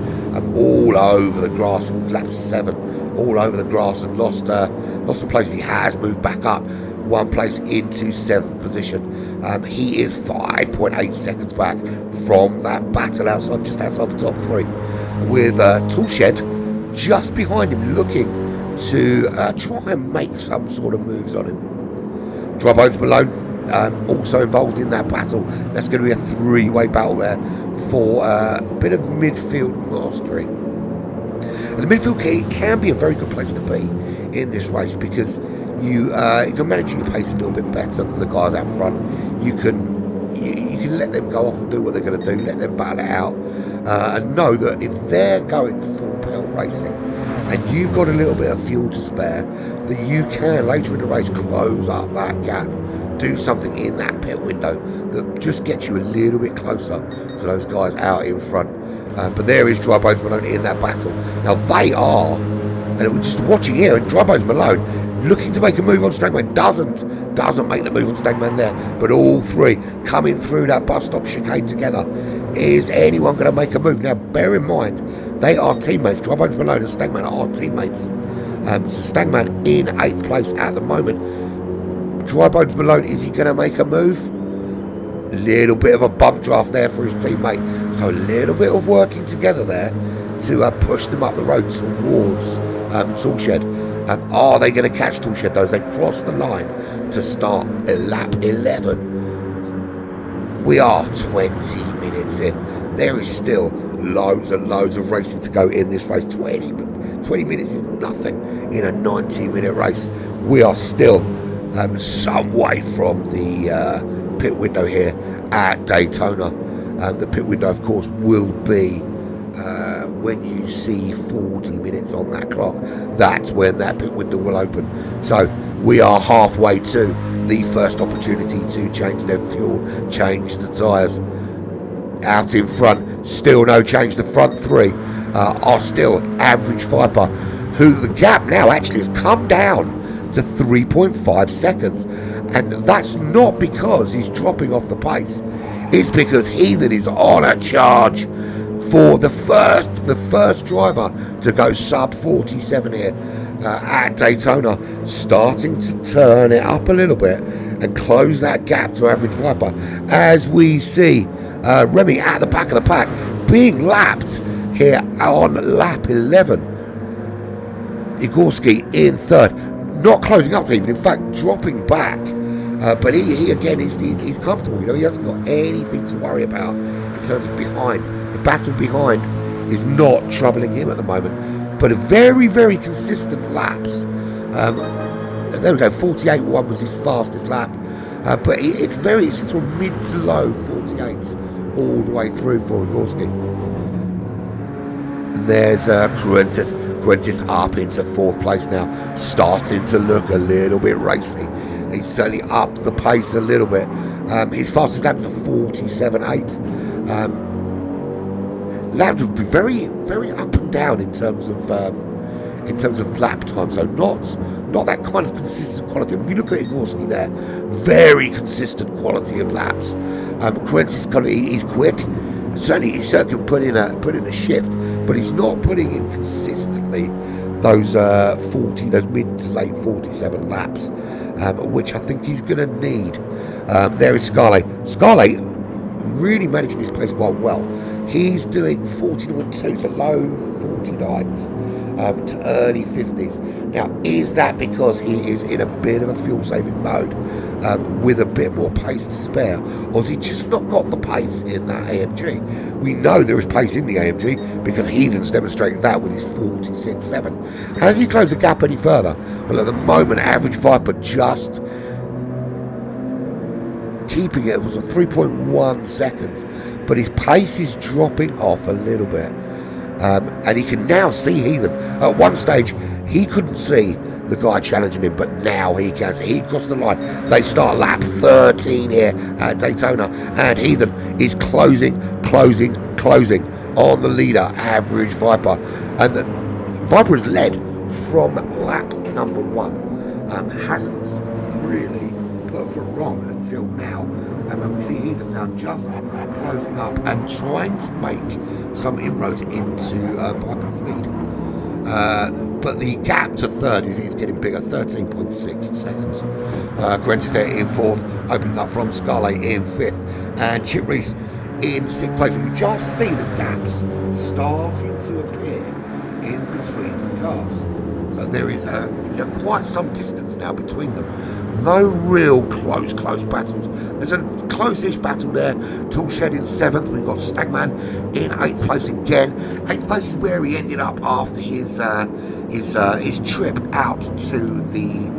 all over the grass. Lap 7, all over the grass, and lost some places. He has moved back up 1 place into 7th position. He is 5.8 seconds back from that battle outside, just outside the top 3, with Toolshed just behind him, looking to try and make some sort of moves on him. Dry Bones Malone also involved in that battle. That's going to be a 3-way battle there for a bit of midfield mastery. And the midfield can be a very good place to be in this race, because if you're managing your pace a little bit better than the guys out front, you can let them go off and do what they're going to do, let them battle it out, and know that if they're going full pelt racing and you've got a little bit of fuel to spare, that you can later in the race close up that gap, do something in that pit window that just gets you a little bit closer to those guys out in front. But there is Dry Bones Malone in that battle. Now they are, and we're just watching here, and Dry Bones Malone looking to make a move on Stagman, doesn't make the move on Stagman there, but all 3 coming through that bus stop chicane together. Is anyone going to make a move? Now bear in mind, they are teammates. Dry Bones Malone and Stagman are teammates. So Stagman in 8th place at the moment. Dry Bones Malone, is he going to make a move? Little bit of a bump draft there for his teammate. So a little bit of working together there to push them up the road towards Toolshed. Are they going to catch Toolshed though as they cross the line to start lap 11? We are 20 minutes in. There is still loads and loads of racing to go in this race. 20 minutes is nothing in a 90-minute race. We are still some way from the pit window here at Daytona. The pit window, of course, will be when you see 40 minutes on that clock. That's when that pit window will open. So we are halfway to the first opportunity to change their fuel, change the tyres. out in front. Still no change. The front three are still Average Viper, who the gap now actually has come down to 3.5 seconds. And that's not because he's dropping off the pace. It's because Heathen is on a charge for the first driver to go sub 47 here at Daytona, starting to turn it up a little bit and close that gap to Average Viper, as we see Remy at the back of the pack being lapped here on lap 11. Igorski in third, not closing up to even, in fact dropping back, but he again he's comfortable. You know, he hasn't got anything to worry about in terms of behind. The battle behind is not troubling him at the moment, but a very, very consistent laps. There we go, 48.1 was his fastest lap, but it's sort of mid to low 48s all the way through for Igorski. And there's Quentis up into fourth place now, starting to look a little bit racy. He's certainly upped the pace a little bit. His fastest lap was a 47.8. Lap would be very, very up and down in terms of lap time. So not that kind of consistent quality. If you look at Igorski there, very consistent quality of laps. Quentis he's quick. Certainly can put in a shift, but he's not putting in consistently those mid to late 47 laps, which I think he's going to need. There is Scarlett. Scarlett really managing his pace quite well. He's doing 49.2 to low 49s to early 50s. Now, is that because he is in a bit of a fuel-saving mode with a bit more pace to spare, or has he just not got the pace in that AMG? We know there is pace in the AMG because Heathen's demonstrated that with his 46.7. Has he closed the gap any further? Well, at the moment, Average Viper just keeping it was a 3.1 seconds, but his pace is dropping off a little bit, and he can now see Heathen. At one stage he couldn't see the guy challenging him, but now he can see. He crossed the line. They start lap 13 here at Daytona, and Heathen is closing on the leader, Average Viper, and the Viper is led from lap number 1, hasn't really put a foot wrong until now, and we see Heathen now just closing up and trying to make some inroads into Viper's lead, but the gap to third is getting bigger, 13.6 seconds. Quentis there in fourth, opening up from Scarlett in fifth, and Chip Reese in sixth place. And we just see the gaps starting to appear in between the cars. So there is quite some distance now between them. No real close battles. There's a close-ish battle there. Toolshed in 7th. We've got Stagman in 8th place again. 8th place is where he ended up after his trip out to the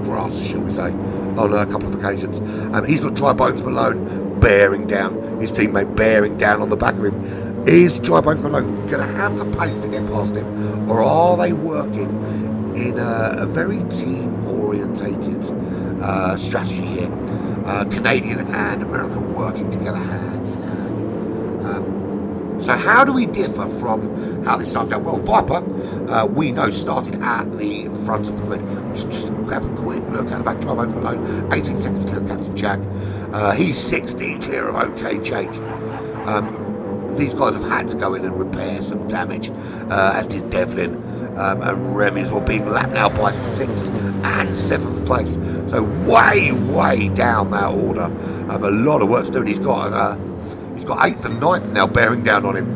grass, shall we say, on a couple of occasions. He's got Dry Bones Malone bearing down, his teammate bearing down on the back of him. Is Dry Bones Malone going to have the pace to get past him, or are they working in a very team-orientated strategy here? Canadian and American working together hand in hand. So how do we differ from how this starts out? Well, Viper, we know, started at the front of the grid. Just have a quick look at the back. Dry Bones Malone, 18 seconds clear of Captain Jack. He's 16 clear of OK Jake. These guys have had to go in and repair some damage, as did Devlin, and Remy as well, being lapped now by 6th and 7th place. So way down that order. A lot of work to do, and he's got 8th and 9th now bearing down on him.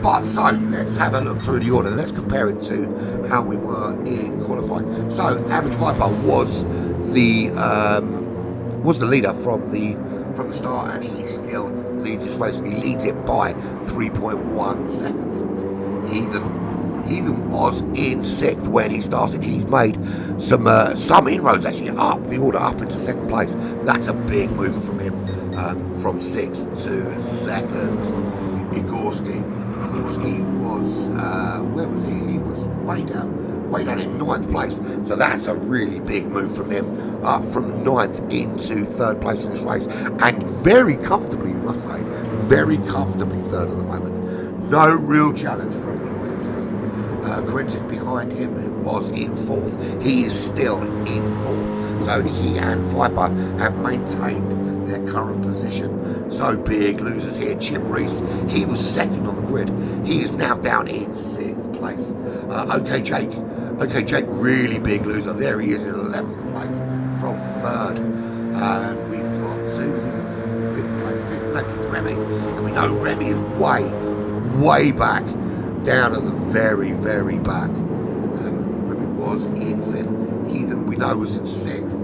But so let's have a look through the order. Let's compare it to how we were in qualifying. So Average Viper was the leader from the start, and he still leads his race, and he leads it by 3.1 seconds. Heathen was in 6th when he started. He's made some inroads actually up the order, up into 2nd place. That's a big move from him, from 6th to 2nd. Igorski was where was he? He was way down. way down in 9th place. So that's a really big move from him, up from 9th into 3rd place in this race, and very comfortably, you must say, very comfortably 3rd at the moment. No real challenge from Quintus. Quintus behind him was in 4th. He is still in 4th. So only he and Viper have maintained their current position. So big losers here. Chip Reese, he was 2nd on the grid. He is now down in 6th place. OK Jake, really big loser. There he is in 11th place from 3rd. We've got Zooms in 5th place. 5th place is Remy. And we know Remy is way back, down at the very back. Remy was in 5th. Heathen, we know, was in 6th.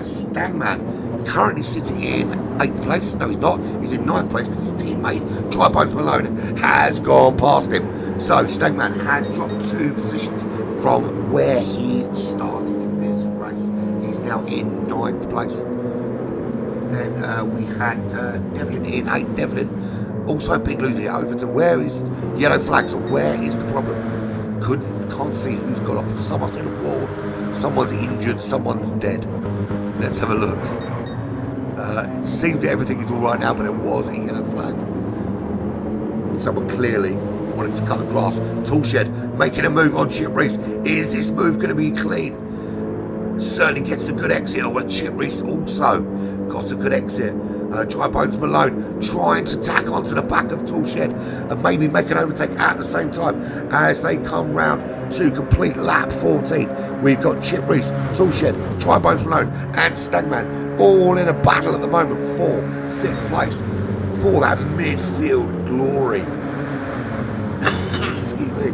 Stangman currently sitting in 8th place. No, he's not. He's in 9th place because his teammate, Dry Bones Malone, has gone past him. So Stangman has dropped 2 positions from where he started in this race. He's now in 9th place. Then we had Devlin in 8th. Devlin, also a big loser here. Over to where is yellow flags? Where is the problem? Can't see who's got off. Someone's in a wall. Someone's injured. Someone's dead. Let's have a look. It seems that everything is all right now, but it was a yellow flag. Someone clearly wanted to cut the grass. Toolshed making a move on Chip Reese. Is this move going to be clean? Certainly gets a good exit. Oh, Chip Reese also got a good exit. Dry Bones Malone trying to tack onto the back of Toolshed and maybe make an overtake at the same time as they come round to complete lap 14. We've got Chip Reese, Toolshed, Dry Bones Malone and Stagman all in a battle at the moment for 6th place for that midfield glory. Excuse me.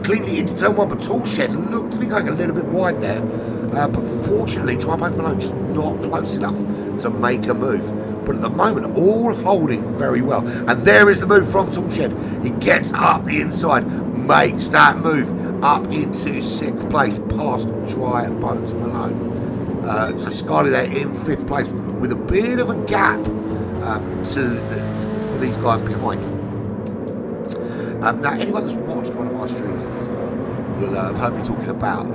Cleanly into turn 1, but Toolshed looked to be going a little bit wide there. But fortunately, Dry Bones Malone just not close enough to make a move. But at the moment, all holding very well. And there is the move from Toolshed. He gets up the inside, makes that move up into 6th place past Dry Bones Malone. So Scarlett there in 5th place with a bit of a gap for these guys behind. Now, anyone that's watched one of my streams before will have heard me talking about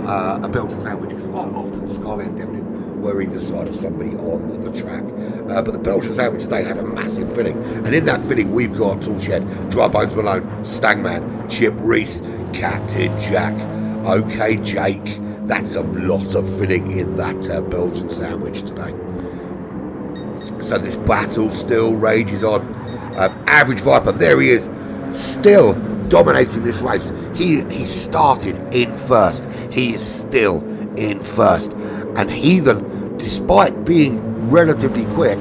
a Belgian sandwich, because quite often Scarlett and Devlin were either side of somebody on the track. But the Belgian sandwich today has a massive filling, and in that filling we've got Toolshed, Dry Bones Malone, Stangman, Chip Reese, Captain Jack, OK Jake. That's a lot of filling in that Belgian sandwich today. So this battle still rages on. Average Viper, there he is, still dominating this race. He started in 1st. He is still in 1st. And Heathen, despite being relatively quick,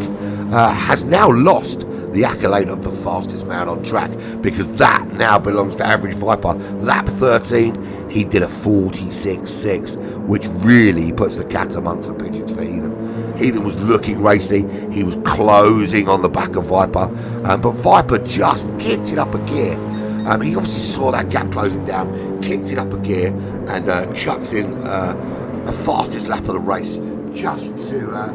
has now lost the accolade of the fastest man on track, because that now belongs to Average Viper. Lap 13, he did a 46.6, which really puts the cat amongst the pigeons for Heathen. Heathen was looking racy. He was closing on the back of Viper, but Viper just kicked it up a gear. He obviously saw that gap closing down, kicked it up a gear, and chucks in the fastest lap of the race, just to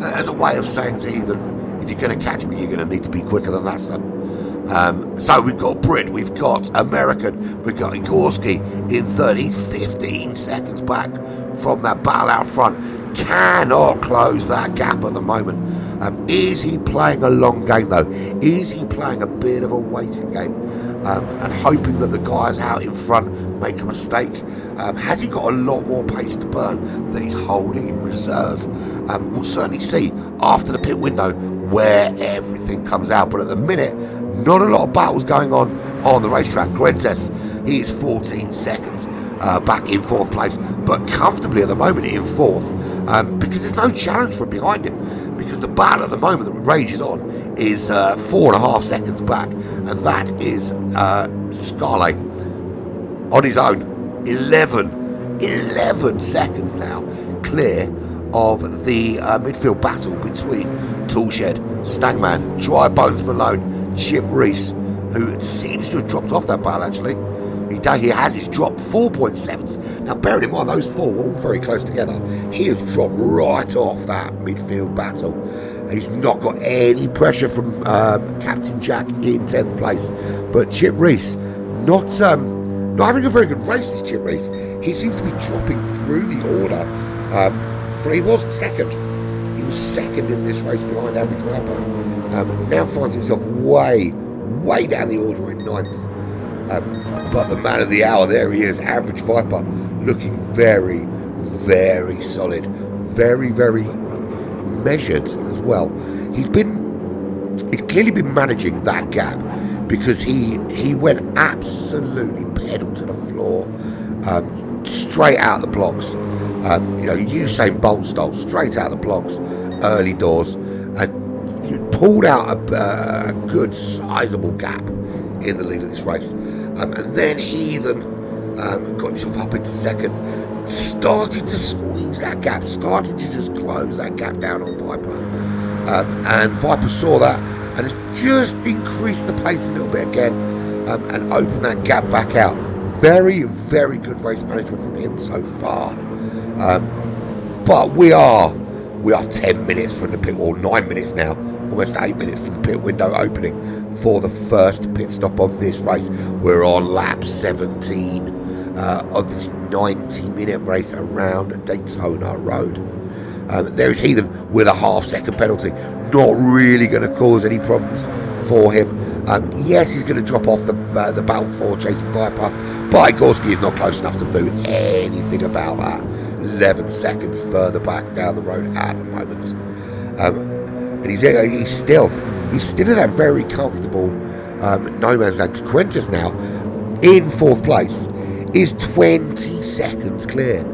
as a way of saying to Heathen, if you're going to catch me, you're going to need to be quicker than that, son. So we've got Brit, we've got American, we've got Igorski in 3rd. He's 15 seconds back from that battle out front. Cannot close that gap at the moment. Is he playing a long game, though? Is he playing a bit of a waiting game and hoping that the guys out in front make a mistake? Has he got a lot more pace to burn that he's holding in reserve? We'll certainly see after the pit window where everything comes out. But at the minute, not a lot of battles going on the racetrack. Quintus, he is 14 seconds back in 4th place, but comfortably at the moment in 4th, because there's no challenge from behind him, because the battle at the moment that rages on is 4.5 seconds back, and that is Scarlett on his own. 11 seconds now clear of the midfield battle between Toolshed, Stangman, Dry Bones Malone, Chip Reese, who seems to have dropped off that battle actually. He has his drop 4.7. Now bearing in mind those 4 were all very close together, he has dropped right off that midfield battle. He's not got any pressure from Captain Jack in 10th place, but Chip Reese not not having a very good race, this Chip Reese. He seems to be dropping through the order. He wasn't second. He was second in this race behind Average Viper. Now finds himself way down the order in 9th. But the man of the hour, there he is, Average Viper, looking very, very solid. Very, very measured as well. He's clearly been managing that gap, because he went absolutely pedal to the floor, straight out the blocks. Usain Bolt style, straight out the blocks, early doors, and pulled out a good sizable gap in the lead of this race. And then Heathen got himself up into second, started to squeeze that gap, started to just close that gap down on Viper. And Viper saw that and has just increased the pace a little bit again, and opened that gap back out. Very, very good race management from him so far. But we are 10 minutes from the pit, or 9 minutes now, almost 8 minutes from the pit window opening for the first pit stop of this race. We're on lap 17 of this 90-minute race around Daytona Road. There's Heathen with a half-second penalty. Not really going to cause any problems for him. Yes, he's going to drop off the battle for chasing Viper, but Igorski is not close enough to do anything about that. 11 seconds further back down the road at the moment. And he's still in that very comfortable no man's land. Quintus now in 4th place is 20 seconds clear.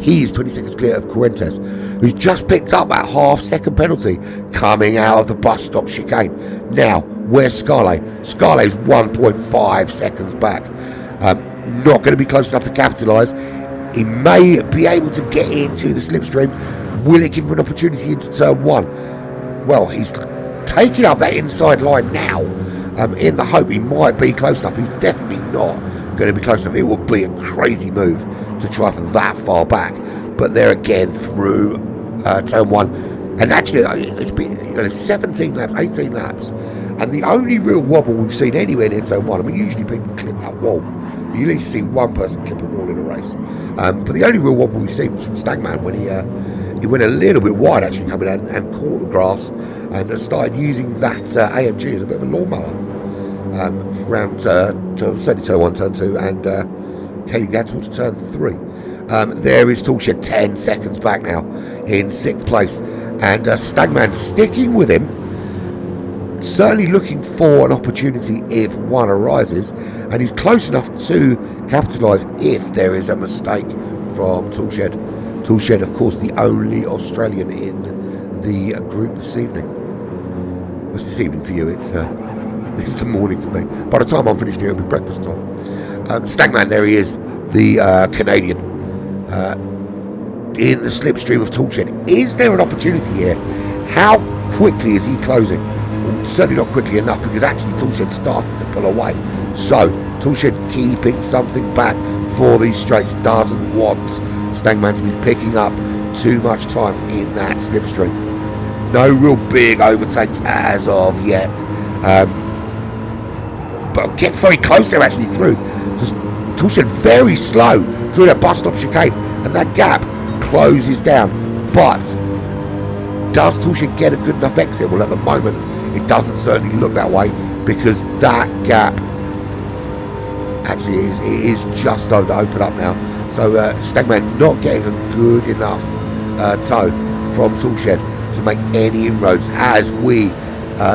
He is 20 seconds clear of Fuentes, who's just picked up that half-second penalty coming out of the bus stop chicane. Now, where's Scarlet? Scarlet's 1.5 seconds back. Not going to be close enough to capitalise. He may be able to get into the slipstream. Will it give him an opportunity into turn 1? Well, he's taking up that inside line now, in the hope he might be close enough. He's definitely not going to be close enough. It would be a crazy move to try from that far back. But there again through turn 1, and actually it's been 17 laps, 18 laps, and the only real wobble we've seen anywhere near turn 1. I mean, usually people clip that wall. You usually see one person clip a wall in a race, but the only real wobble we've seen was from Stagman when he went a little bit wide, actually coming in and caught the grass and started using that AMG as a bit of a lawnmower around certainly turn 1, turn 2, and heading down towards turn 3. There is Toolshed 10 seconds back now in 6th place, and Stagman sticking with him, certainly looking for an opportunity if one arises, and he's close enough to capitalise if there is a mistake from Toolshed. Toolshed, of course, the only Australian in the group this evening. It's this evening for you, it's the morning for me. By the time I'm finished here, it'll be breakfast time. Stagman, there he is, the Canadian, in the slipstream of Toolshed. Is there an opportunity here? How quickly is he closing? Well, certainly not quickly enough, because actually Toolshed started to pull away. So, Toolshed keeping something back for these straights. Doesn't want Stagman to be picking up too much time in that slipstream. No real big overtakes as of yet. But get very close there actually through. So Toolshed very slow through that bus stop chicane, and that gap closes down. But does Toolshed get a good enough exit? Well, at the moment it doesn't certainly look that way, because that gap actually is just starting to open up now. So Stagman not getting a good enough tone from Toolshed to make any inroads as we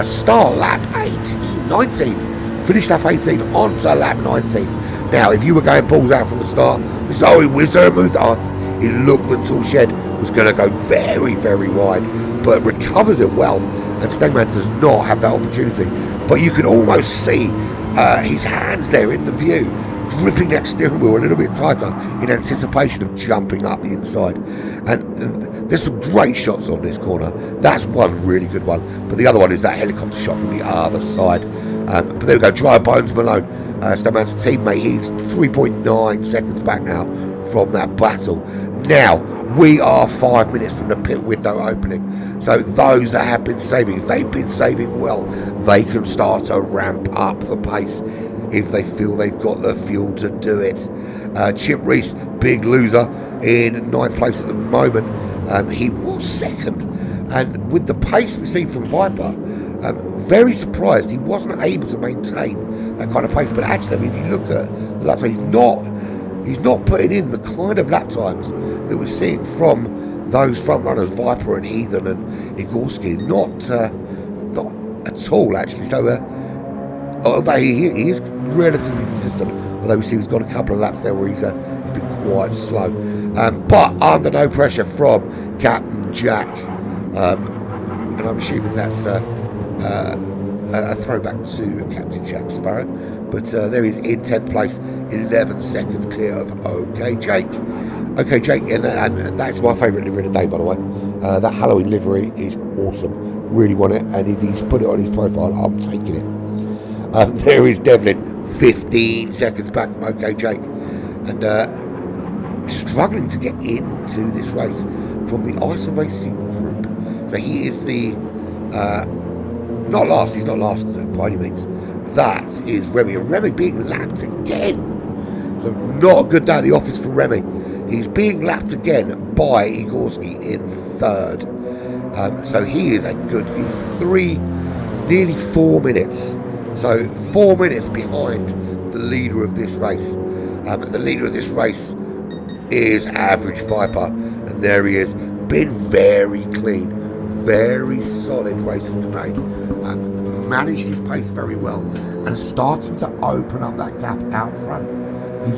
start lap 18, 19. Finish lap 18 on to lap 19. Now, if you were going balls out from the start, was there a move that it looked that Toolshed was going to go very, very wide, but recovers it well, and Stagman does not have that opportunity. But you can almost see his hands there in the view, gripping that steering wheel a little bit tighter in anticipation of jumping up the inside. And there's some great shots on this corner. That's one really good one, but the other one is that helicopter shot from the other side. But there we go, Dry Bones Malone, Stagman's teammate. He's 3.9 seconds back now from that battle. Now we are 5 minutes from the pit window opening, so those that have been saving, if they've been saving well, they can start to ramp up the pace. if they feel they've got the fuel to do it. Chip Reese, big loser in 9th place at the moment. He was 2nd, and with the pace we see from Viper, very surprised he wasn't able to maintain that kind of pace. But actually, I mean, if you look at the lap time, he's not putting in the kind of lap times that we're seeing from those front runners, Viper and Heathen and Igorski. Not at all, actually. So although he is relatively consistent, although we see he's got a couple of laps there where he's been quite slow, but under no pressure from Captain Jack, and I'm assuming that's a throwback to Captain Jack Sparrow. But there he is in 10th place, 11 seconds clear of OK Jake. OK Jake, and that's my favourite livery of the day, by the way. That Halloween livery is awesome, really want it, and if he's put it on his profile, I'm taking it. There is Devlin, 15 seconds back from OK Jake, and struggling to get into this race from the ISO Racing group. So he is the not last. He's not last by any means. That is Remy, and Remy being lapped again. So not a good day at the office for Remy. He's being lapped again by Igorski in 3rd. So he is he's nearly 4 minutes. So 4 minutes behind the leader of this race. The leader of this race is Average Viper, and there he is, been very clean, very solid racing today, and managed his pace very well, and starting to open up that gap out front. He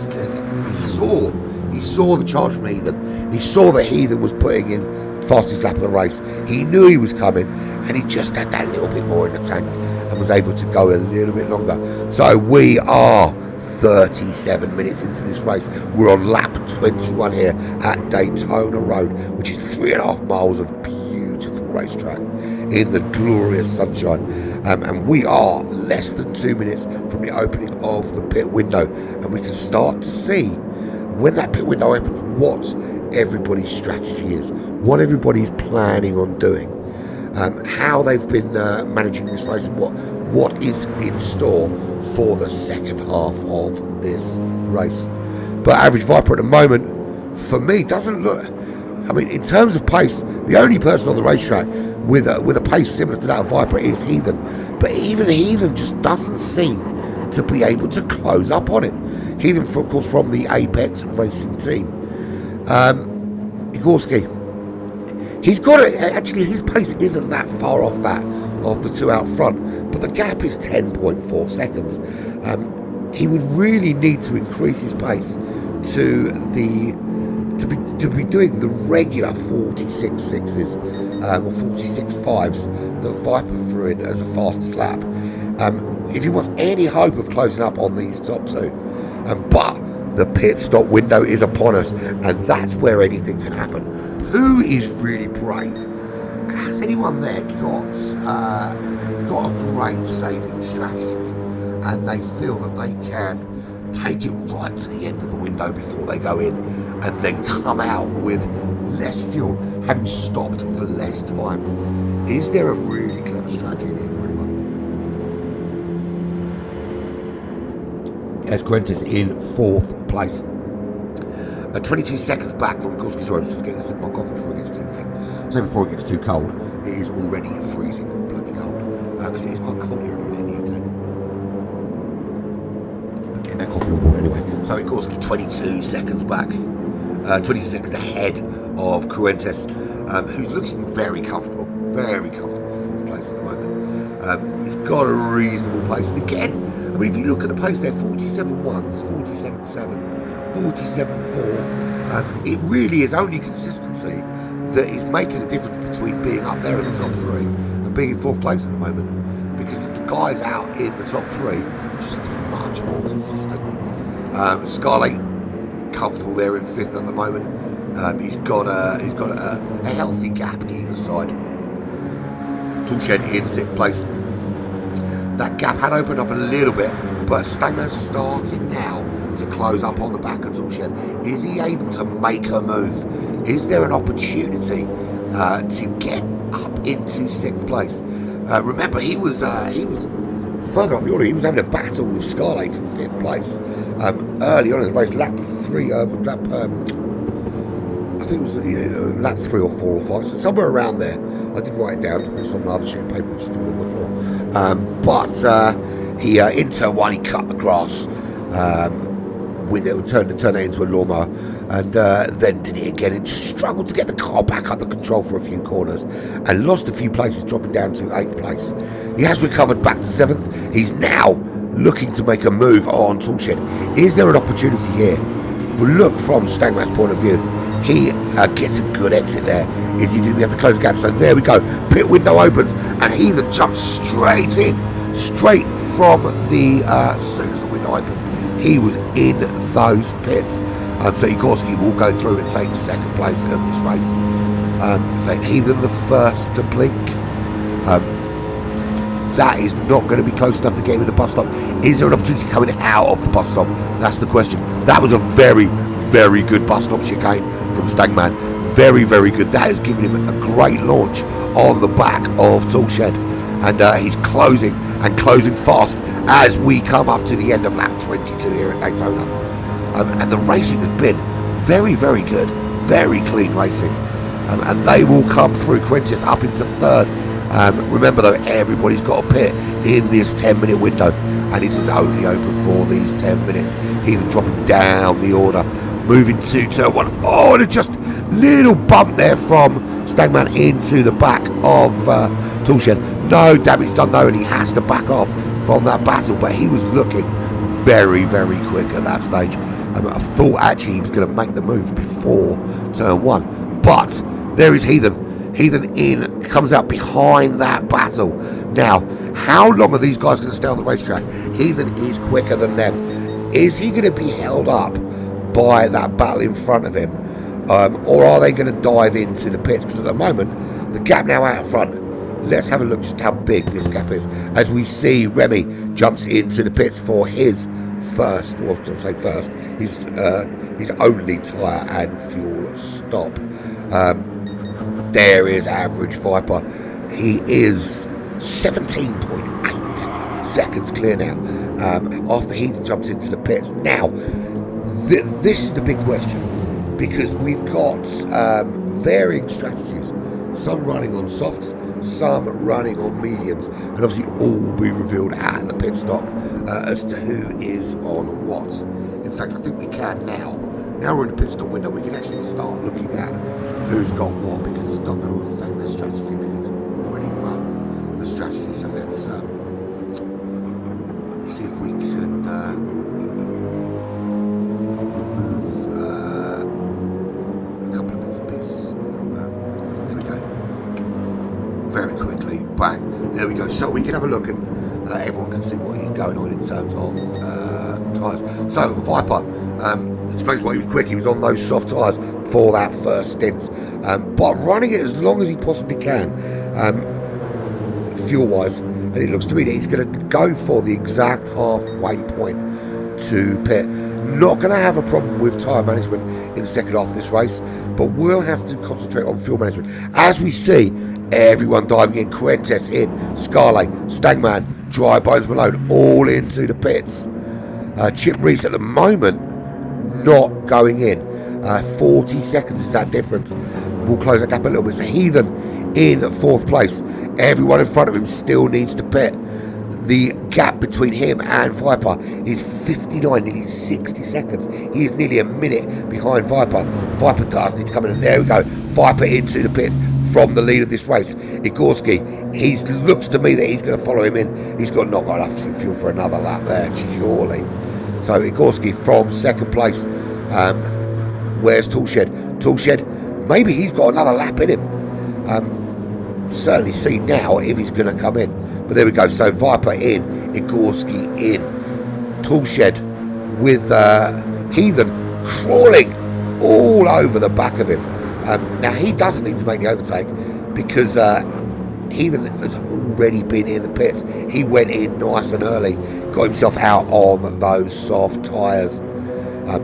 saw the charge from Heathen. He saw that Heathen was putting in the fastest lap of the race. He knew he was coming, and he just had that little bit more in the tank and was able to go a little bit longer. So we are 37 minutes into this race. We're on lap 21 here at Daytona Road, which is 3.5 miles of beautiful racetrack in the glorious sunshine. And we are less than 2 minutes from the opening of the pit window, and we can start to see, when that pit window opens, what everybody's strategy is, what everybody's planning on doing, how they've been managing this race, and what is in store for the second half of this race. But Average Viper at the moment, for me, doesn't look, I mean, in terms of pace, the only person on the racetrack with a pace similar to that of Viper is Heathen. But even Heathen just doesn't seem to be able to close up on him. Heathen, of course, from the Apex Racing team. Igorski, he's got it. Actually, his pace isn't that far off that of the two out front, but the gap is 10.4 seconds. He would really need to increase his pace to be doing the regular 46.6s or 46.5s that Viper threw in as a fastest lap. If he wants any hope of closing up on these top two, but the pit stop window is upon us, and that's where anything can happen. Who is really brave? Has anyone there got a great saving strategy, and they feel that they can take it right to the end of the window before they go in, and then come out with less fuel, having stopped for less time? Is there a really clever strategy in here for anyone? As Quentis in 4th place. 22 seconds back from Gorski. Sorry, I was just getting a sip of my coffee before it gets too thick. So before it gets too cold, it is already freezing bloody cold, because it is quite cold here in the UK. But getting that coffee on board anyway. So Gorski 22 seconds back, 20 seconds ahead of Quentis, who's looking very comfortable for 4th place at the moment. He's got a reasonable pace, and again, I mean, if you look at the pace there, 47.1s, 47.7, 47.4. It really is only consistency that is making the difference between being up there in the top 3 and being in 4th place at the moment. Because the guys out in the top 3 just looking much more consistent. Scarlett comfortable there in 5th at the moment. He's got a healthy gap either side. Toolshed in 6th place. That gap had opened up a little bit, but Stayman's starting now to close up on the back of Toolshed. Is he able to make a move? Is there an opportunity to get up into 6th place? Remember, he was further up the order, he was having a battle with Scarlet for 5th place. Early on in the race, lap 3, I think it was lap 3 or 4 or 5, so somewhere around there. I did write it down. It's on my other sheet of paper, which is falling on the floor. But he in turn 1, he cut the grass. With it, turned it into a lawnmower, and then did it again and struggled to get the car back under control for a few corners and lost a few places, dropping down to 8th place. He has recovered back to 7th. He's now looking to make a move on Toolshed. Is there an opportunity here? Well, look from Stagman's point of view. He gets a good exit there. Is he going to be able to close the gap? So there we go. Pit window opens, and he then jumps straight in, straight from the as soon as the window opens. He was in those pits. So Igorski will go through and take 2nd place in this race. So Heathen the first to blink. That is not going to be close enough to get him in the bus stop. Is there an opportunity coming out of the bus stop? That's the question. That was a very, very good bus stop chicane from Stagman. Very, very good. That has given him a great launch on the back of Toolshed. And he's closing and closing fast as we come up to the end of lap 22 here at Daytona. And the racing has been very, very good. Very clean racing. And they will come through. Quintus up into 3rd. Remember though, everybody's got a pit in this 10-minute window, and it is only open for these 10 minutes. He's dropping down the order, moving to turn 1. Oh, and just little bump there from Stagman into the back of Toolshed. No damage done though, and he has to back off from that battle, but he was looking very, very quick at that stage. I thought actually he was going to make the move before turn 1, but there is Heathen. Heathen in, comes out behind that battle. Now, how long are these guys going to stay on the racetrack? Heathen is quicker than them. Is he going to be held up by that battle in front of him? Or are they going to dive into the pits? Because at the moment, the gap now out front. Let's have a look just how big this gap is. As we see Remy jumps into the pits for his first, or to say first, his only tyre and fuel stop. There is average Viper. He is 17.8 seconds clear now, after Heathen jumps into the pits. Now, this is the big question, because we've got varying strategies. Some running on softs, some running on mediums, and obviously all will be revealed at the pit stop as to who is on what. In fact, I think we can now. Now we're in the pit stop window, we can actually start looking at who's got what, because it's not going to affect their strategy because they've already run the strategy. So let's see if we can remove a couple of bits and pieces from that. There we go. Very quickly, bang. There we go. So we can have a look and everyone can see what is going on in terms of tyres. So Viper explains why he was quick. He was on those soft tyres for that first stint, but running it as long as he possibly can, fuel-wise. And it looks to me that he's going to go for the exact halfway point to pit. Not going to have a problem with tyre management in the second half of this race, but we'll have to concentrate on fuel management. As we see everyone diving in, Quentes in, Scarlet, Stagman, Dry Bones Malone, all into the pits. Chip Reese at the moment not going in. 40 seconds is that difference. We'll close that gap a little bit. So Heathen in 4th place. Everyone in front of him still needs to pit. The gap between him and Viper is 59, nearly 60 seconds. He is nearly a minute behind Viper. Viper does need to come in, and there we go. Viper into the pits from the lead of this race. Igorski, he looks to me that he's going to follow him in. He's not got enough fuel for another lap there, surely. So Igorski from 2nd place. Where's Toolshed? Toolshed, maybe he's got another lap in him. Certainly see now if he's going to come in. But there we go. So Viper in, Igorski in, Toolshed with Heathen crawling all over the back of him. Now he doesn't need to make the overtake because Heathen has already been in the pits. He went in nice and early, got himself out on those soft tyres.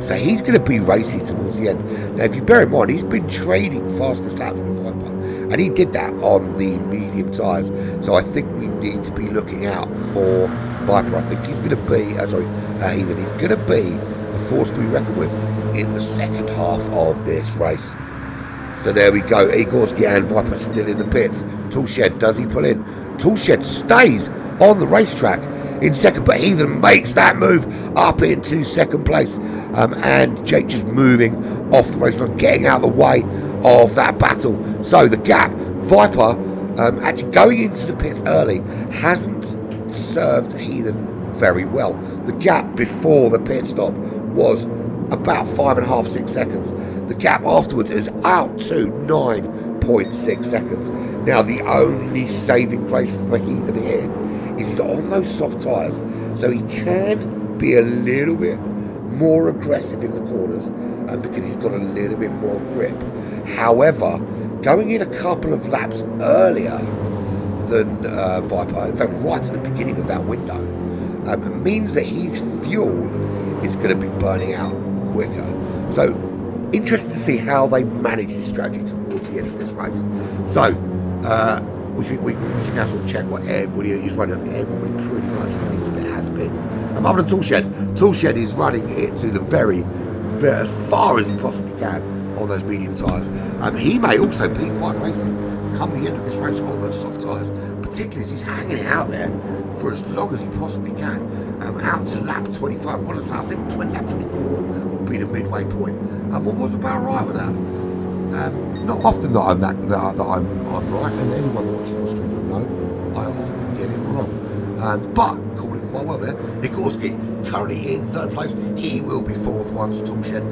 So he's going to be racy towards the end. Now, if you bear in mind, he's been trading fastest laps with Viper, and he did that on the medium tyres. So I think we need to be looking out for Viper. I think he's going to be, Ethan, he's going to be a force to be reckoned with in the second half of this race. So there we go, Igorski and Viper still in the pits. Toolshed, does he pull in? Toolshed stays on the racetrack in second, but Heathen makes that move up into second place. And Jake just moving off the race line, getting out of the way of that battle. So the gap, Viper actually going into the pits early hasn't served Heathen very well. The gap before the pit stop was about 5.5, 6 seconds. The gap afterwards is out to 9.6 seconds. Now the only saving grace for Heathen here is he's on those soft tyres, so he can be a little bit more aggressive in the corners, because he's got a little bit more grip. However, going in a couple of laps earlier than Viper, in fact right at the beginning of that window, means that his fuel is going to be burning out quicker. So interesting to see how they manage this strategy towards the end of this race. So we can now sort of check what everybody is running. I think everybody pretty much has pits. Other than Toolshed is running it to the very as far as he possibly can on those medium tyres. He may also be quite racing come the end of this race on those soft tyres, particularly as he's hanging it out there for as long as he possibly can, out to lap 25. What does I say? Lap 24 will be the midway point. What was about right with that? Not often that I'm right, and anyone that watches my streams will know I often get it wrong. But called it quite well there. Igorski currently in third place. He will be fourth once Toolshed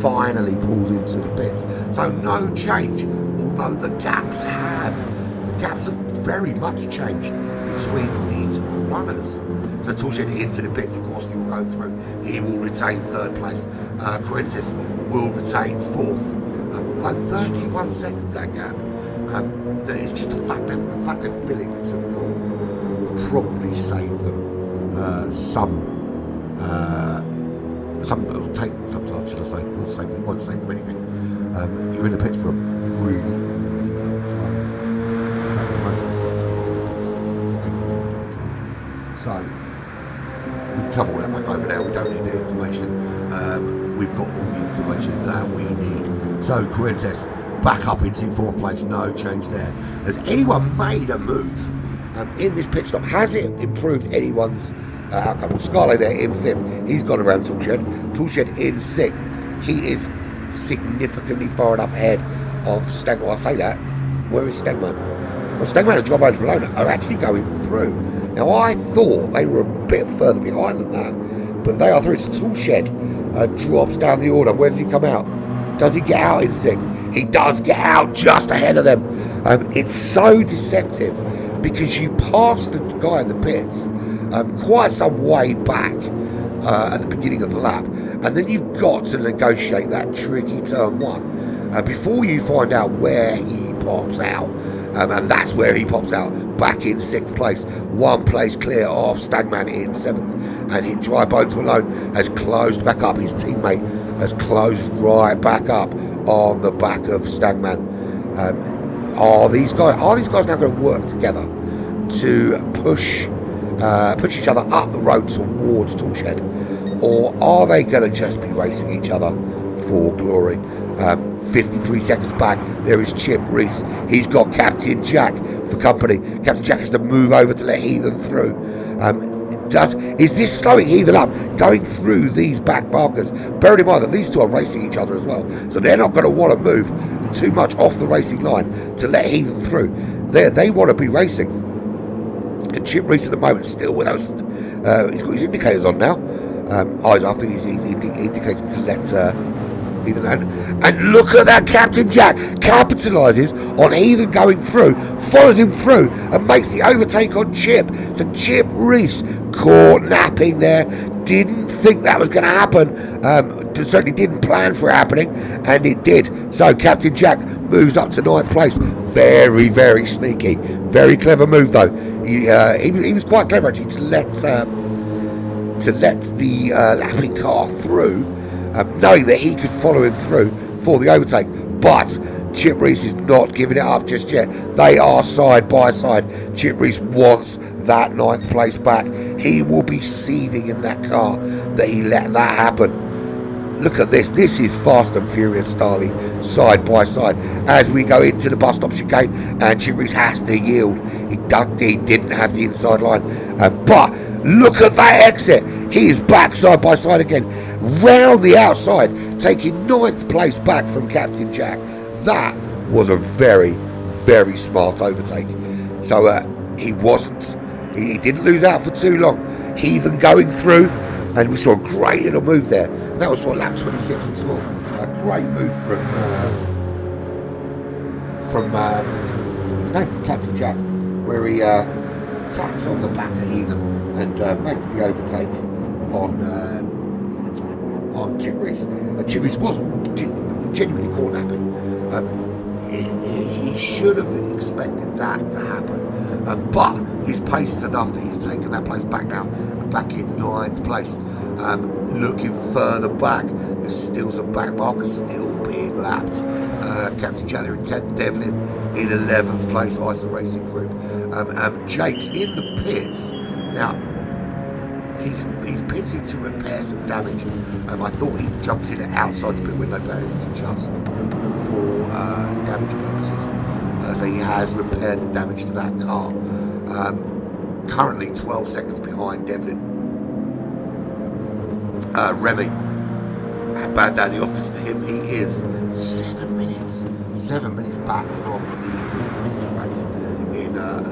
finally pulls into the pits. So no change, although the gaps have very much changed between these runners. So Toolshed into the pits, Igorski will go through. He will retain third place. Corentis will retain fourth. Although 31 seconds that gap, it's just the fact they're filling to full will probably save them some. It'll take them some time, should I say? It won't save them anything. You're in the pits for a really, really long time. In fact, the most so we cover all that back over now. We don't need the information. We've got all the information that we need. So Corentis back up into fourth place. No change there. Has anyone made a move in this pit stop? Has it improved anyone's outcome? Well, Scarlett there in fifth. He's gone around Toolshed. Toolshed in sixth. He is significantly far enough ahead of Stegman. I say that. Where is Stegman? Well, Stegman and Jobbo Bologna are actually going through. Now, I thought they were a bit further behind than that, but they are through. So Toolshed drops down the order. Where does he come out? Does he get out in sixth? He does get out just ahead of them. It's so deceptive because you pass the guy in the pits quite some way back at the beginning of the lap, and then you've got to negotiate that tricky turn one before you find out where he pops out. And that's where he pops out, back in sixth place, one place clear of Stagman in seventh, and Dry Bones Malone has closed back up. His teammate has closed right back up on the back of Stagman. Are these guys now going to work together to push each other up the road towards Toolshed, or are they going to just be racing each other for glory? 53 seconds back, there is Chip Reese. He's got Captain Jack for company. Captain Jack has to move over to let Heathen through. Is this slowing Heathen up, going through these back markers? Bearing in mind that these two are racing each other as well, so they're not going to want to move too much off the racing line to let Heathen through. They want to be racing. And Chip Reese at the moment still with us. He's got his indicators on now. I think he's indicating to let Heathen, and look at that. Captain Jack capitalises on Heathen going through, follows him through and makes the overtake on Chip. So Chip Reese caught napping there, didn't think that was going to happen, certainly didn't plan for it happening, and it did. So Captain Jack moves up to ninth place. Very, very sneaky, very clever move though. He was quite clever actually to let the lapping car through, knowing that he could follow him through for the overtake. But Chip Reese is not giving it up just yet. They are side by side. Chip Reese wants that 9th place back. He will be seething in that car that he let that happen. Look at this. This is Fast and Furious Starley side by side as we go into the bus stop chicane, and Chip Reese has to yield. He didn't have the inside line, but look at that exit. He is back side by side again, round the outside, taking 9th place back from Captain Jack. That was a very, very smart overtake. So he didn't lose out for too long. Heathen going through, and we saw a great little move there. And that was what lap 26 we saw. A great move from his name, Captain Jack, where he tacks on the back of Heathen and makes the overtake on Chip Reese. Chip Reese was genuinely caught napping. He should have expected that to happen, but his pace is enough that he's taken that place back now, back in 9th place. Looking further back, there's still some back markers still being lapped. Captain Jack there in 10th, Devlin in 11th place, ISO Racing Group. Jake in the pits. Now, he's pitting to repair some damage. I thought he jumped in outside the pit window, but it was just for damage purposes. So he has repaired the damage to that car. Currently 12 seconds behind Devlin. Remy, bad down the office for him. He is 7 minutes back from the lead of this race in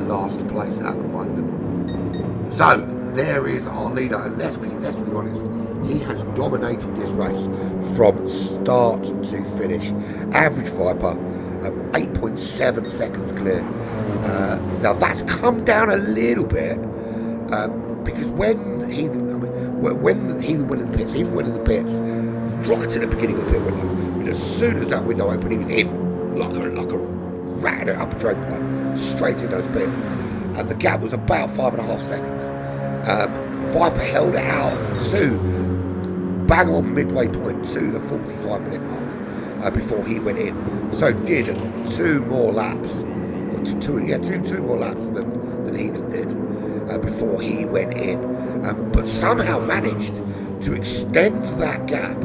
last place at the moment. So there is our leader, and let's be honest, he has dominated this race from start to finish. Average Viper, 8.7 seconds clear. Now that's come down a little bit because when Heathen went in the pits right at the beginning of the pit window, and as soon as that window opened, he was in like a rat up a drain pipe, straight in those pits, and the gap was about 5.5 seconds. Viper held it out to bang on midway point to the 45-minute mark before he went in. So did two more laps than Heathen did before he went in, but somehow managed to extend that gap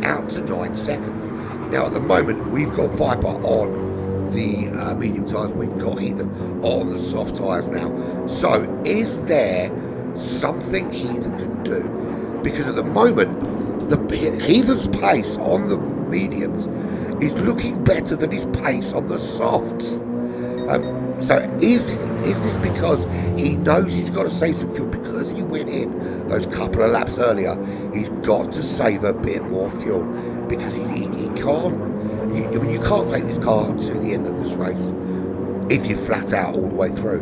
out to 9 seconds. Now at the moment we've got Viper on the medium tyres, we've got Heathen on the soft tyres now. So is there something Heathen can do? Because at the moment Heathen's pace on the mediums is looking better than his pace on the softs. So is this because he knows he's got to save some fuel because he went in those couple of laps earlier? He's got to save a bit more fuel because he can't. You can't take this car to the end of this race if you're flat out all the way through.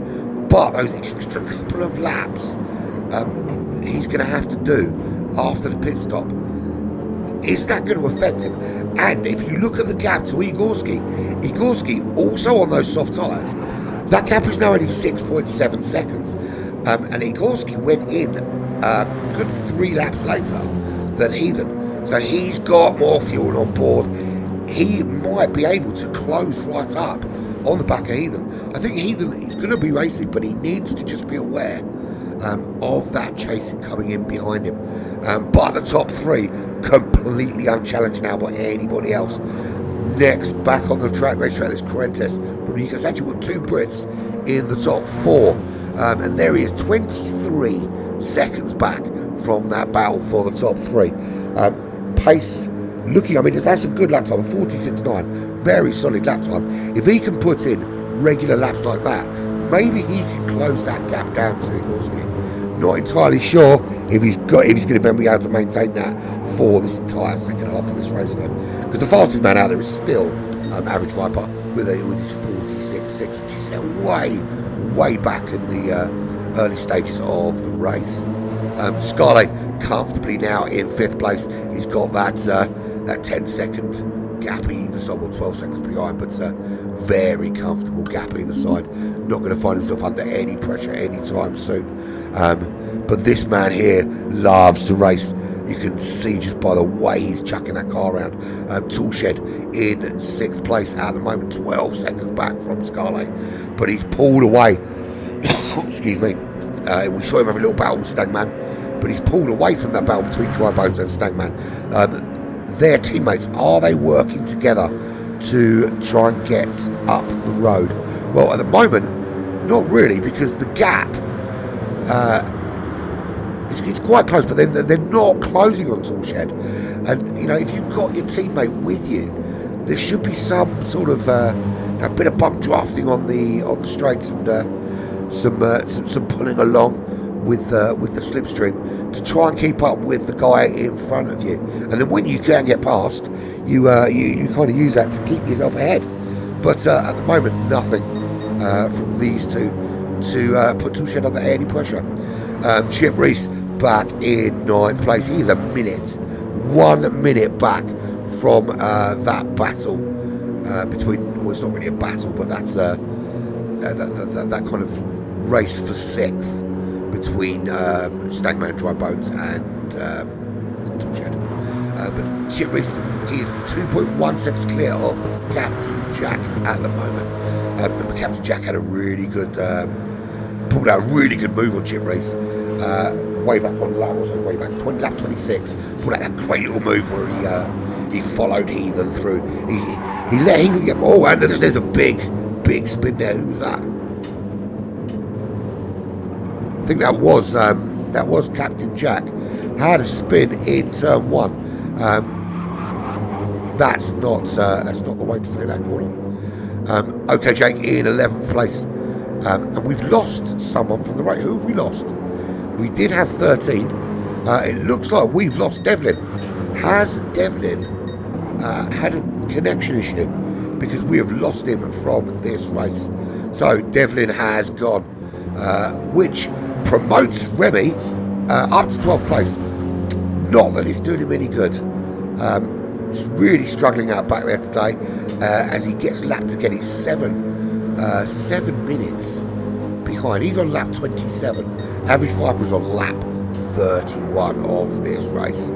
But those extra couple of laps he's going to have to do after the pit stop. Is that going to affect him? And if you look at the gap to Igorski also on those soft tyres, that gap is now only 6.7 seconds. And Igorski went in a good 3 laps later than Heathen. So he's got more fuel on board. He might be able to close right up on the back of Heathen. I think Heathen is going to be racing, but he needs to just be aware of that chasing coming in behind him. But the top 3 completely unchallenged now by anybody else. Next, back on the track, racetrack is Correntes from Nikos. Actually got 2 Brits in the top 4. And there he is, 23 seconds back from that battle for the top 3. Pace, that's a good lap time, 46.9. Very solid lap time. If he can put in regular laps like that, maybe he can close that gap down to Igorski. Not entirely sure if he's going to be able to maintain that for this entire second half of this race, though. Because the fastest man out there is still Average Viper with his 46.6, which is way back in the early stages of the race. Scarlett comfortably now in 5th place. He's got that 10-second gap either side, or 12 seconds behind, but very comfortable gap either side. Not going to find himself under any pressure anytime soon. But this man here loves to race. You can see just by the way he's chucking that car around. Toolshed in 6th place at the moment, 12 seconds back from Scarlet, but he's pulled away. Excuse me. We saw him have a little battle with Stagman, but he's pulled away from that battle between Dry Bones and Stagman. Their teammates, are they working together to try and get up the road? Well, at the moment, not really, because the gap it's quite close, but then they're not closing on Toolshed. And you know, if you've got your teammate with you, there should be some sort of bit of bump drafting on the straights and some pulling along with the slipstream to try and keep up with the guy in front of you. And then when you can get past, you kind of use that to keep yourself ahead. But at the moment, nothing from these two to put Toolshed under any pressure. Chip Reese back in 9th place. He is 1 minute back from that battle between, well, it's not really a battle, but that's that kind of race for 6th between Stagman, Dry Bones and Toolshed. But Chip Reese, he is 2.1 seconds clear of Captain Jack at the moment. Remember, Captain Jack had a really good pulled out a really good move on Chip Reese way back on lap, lap 26. Pulled out that great little move where he followed Heathen through. He let Heathen get, oh, and there's a big spin there. Who was that? I think that was Captain Jack. Had a spin in turn 1. That's not the way to say that, Gordon. Okay, Jake in 11th place. And we've lost someone from the race. Who have we lost? We did have 13. It looks like we've lost Devlin. Has Devlin had a connection issue? Because we have lost him from this race. So Devlin has gone, which promotes Remy up to 12th place. Not that it's doing him any good. He's really struggling out back there today as he gets lapped again. He's 7 minutes behind. He's on lap 27. Average Viper's on lap 31 of this race.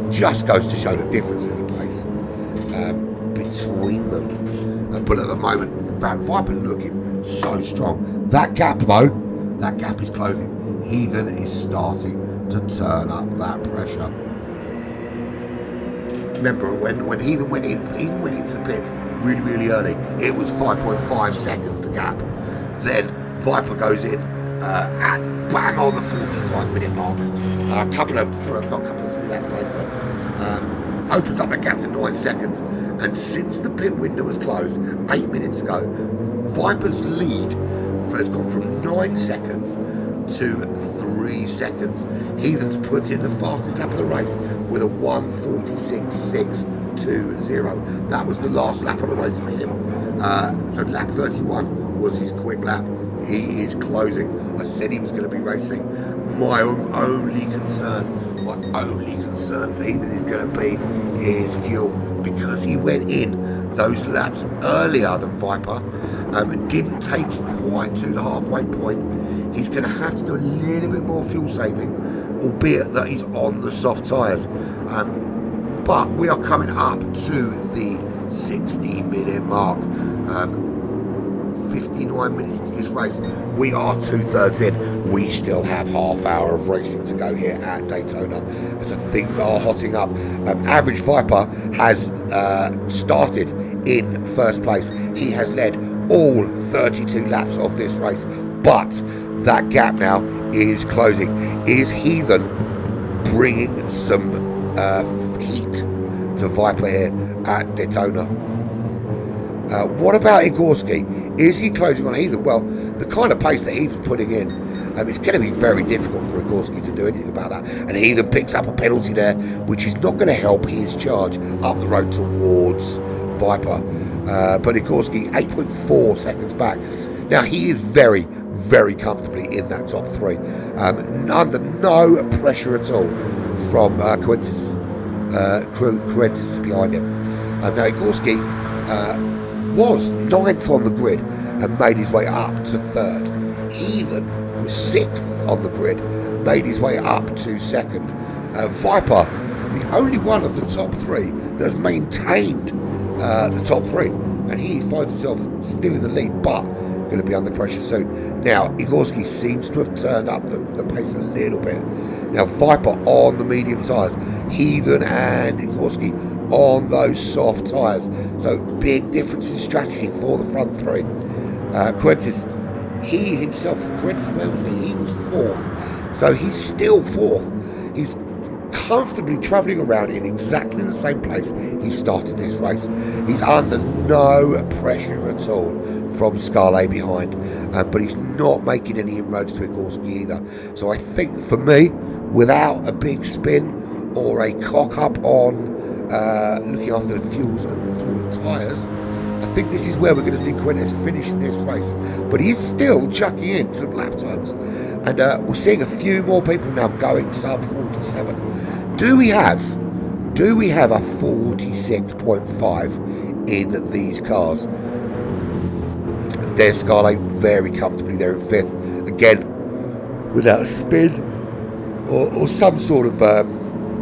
Just goes to show the difference in the pace between them. But at the moment, Viper looking so strong. That gap though, that gap is closing. Heathen is starting to turn up that pressure. Remember, when Heathen went into the pits really early, it was 5.5 seconds the gap. Then Viper goes in at bang on the 45-minute mark. A couple of 3 laps later, opens up a gap to 9 seconds. And since the pit window was closed 8 minutes ago, Viper's lead has gone from 9 seconds to 3 seconds. Heathen's put in the fastest lap of the race with a 1:46.620. That was the last lap of the race for him. So lap 31 was his quick lap. He is closing. I said he was going to be racing. My only concern for Heathen is going to be his fuel, because he went in those laps earlier than Viper. Didn't take quite to the halfway point. He's going to have to do a little bit more fuel saving, albeit that he's on the soft tyres. But we are coming up to the 60-minute mark. 59 minutes into this race. We are 2/3 in. We still have half hour of racing to go here at Daytona. So things are hotting up. Average Viper has started in 1st place. He has led all 32 laps of this race, but that gap now is closing. Is Heathen bringing some heat to Viper here at Daytona? What about Igorski? Is he closing on Heathen? Well, the kind of pace that Heathen's putting in, it's going to be very difficult for Igorski to do anything about that. And Heathen picks up a penalty there, which is not going to help his charge up the road towards Viper. But Igorski, 8.4 seconds back. Now, he is very, very comfortably in that top 3. Under no pressure at all from Quentis behind him. Now, Igorski was 9th on the grid and made his way up to 3rd. Heathen was 6th on the grid, made his way up to 2nd. Viper, the only one of the top three that has maintained the top three, and he finds himself still in the lead, but going to be under pressure soon. Now, Igorski seems to have turned up the pace a little bit. Now, Viper on the medium tyres, Heathen and Igorski on those soft tyres. So, big difference in strategy for the front three. Quentis, he himself, Quentis, where was he? He was fourth. So, he's still fourth. He's comfortably travelling around in exactly the same place he started this race. He's under no pressure at all from Scarlet behind, but he's not making any inroads to Igorski either. So I think for me, without a big spin or a cock up on looking after the fuels and the tyres, I think this is where we're going to see Quentis finish this race. But he's still chucking in some lap times. And we're seeing a few more people now going sub 47. Do we have a 46.5 in these cars? There's Scarlet very comfortably there in fifth. Again, without a spin or some sort of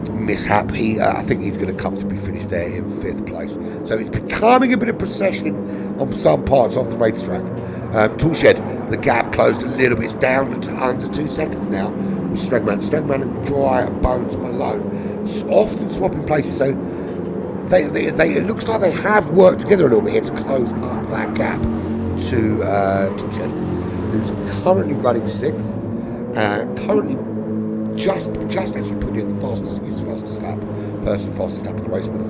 mishap, I think he's going to comfortably finish there in fifth place. So it's becoming a bit of procession on some parts of the racetrack. Toolshed, the gap closed a little bit. It's down to under 2 seconds now with Stregman and Dry Bones Malone. It's often swapping places, so it looks like they have worked together a little bit here to close up that gap to Toolshed, who's currently running sixth, currently just actually put in his fastest lap of the race with a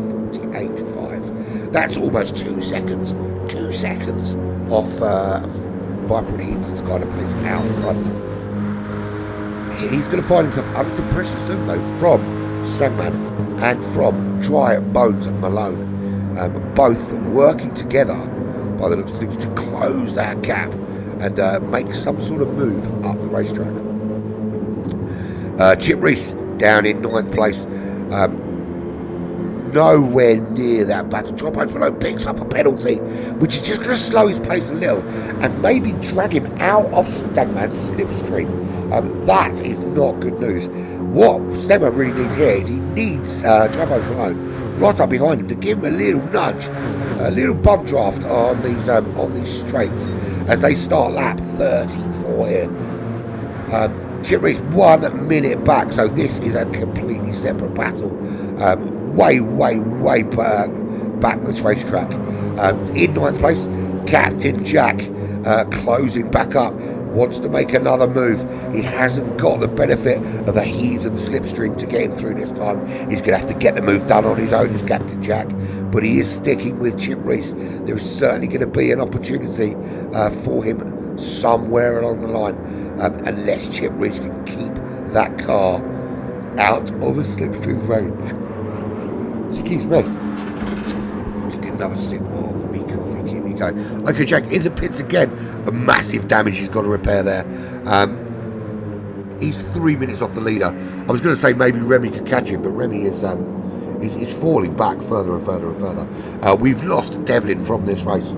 48.5. That's almost 2 seconds. 2 seconds off Viper and Heathen's kind of place out front. He's going to find himself under some pressure soon though from Stagman and from Dry Bones and Malone, both working together by the looks of things to close that gap and make some sort of move up the racetrack. Chip Reese down in 9th place, nowhere near that battle. Dry Bones Malone picks up a penalty, which is just going to slow his pace a little and maybe drag him out of Stagman's slipstream. That is not good news. What Stagman really needs here is he needs Dry Bones Malone right up behind him to give him a little nudge, a little bump draft on these straights as they start lap 34 here. Chip Reese 1 minute back, so this is a completely separate battle. Way back this racetrack. In 9th place, Captain Jack closing back up. Wants to make another move. He hasn't got the benefit of the Heathen slipstream to get him through this time. He's going to have to get the move done on his own as Captain Jack, but he is sticking with Chip Reese. There is certainly going to be an opportunity for him somewhere along the line, unless Chip Reese can keep that car out of a slipstream range. Excuse me. Just did another sip of me coffee. Keep me going. Okay, Jack in the pits again. A massive damage he's got to repair there. He's 3 minutes off the leader. I was going to say maybe Remy could catch him, but Remy is falling back further and further and further. We've lost Devlin from this race.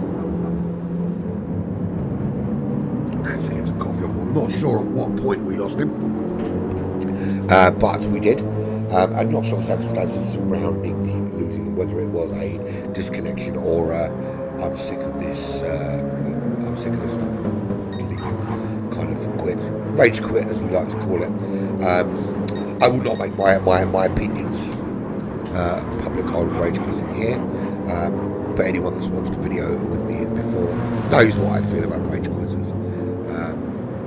Let's get some coffee on board. I'm not sure at what point we lost him, but we did. I'm not sure the circumstances surrounding the losing him, whether it was a disconnection or I'm sick of this kind of quit, rage quit as we like to call it. I will not make my opinions public on rage quitting here, but anyone that's watched the video with me in before knows what I feel about rage quitters,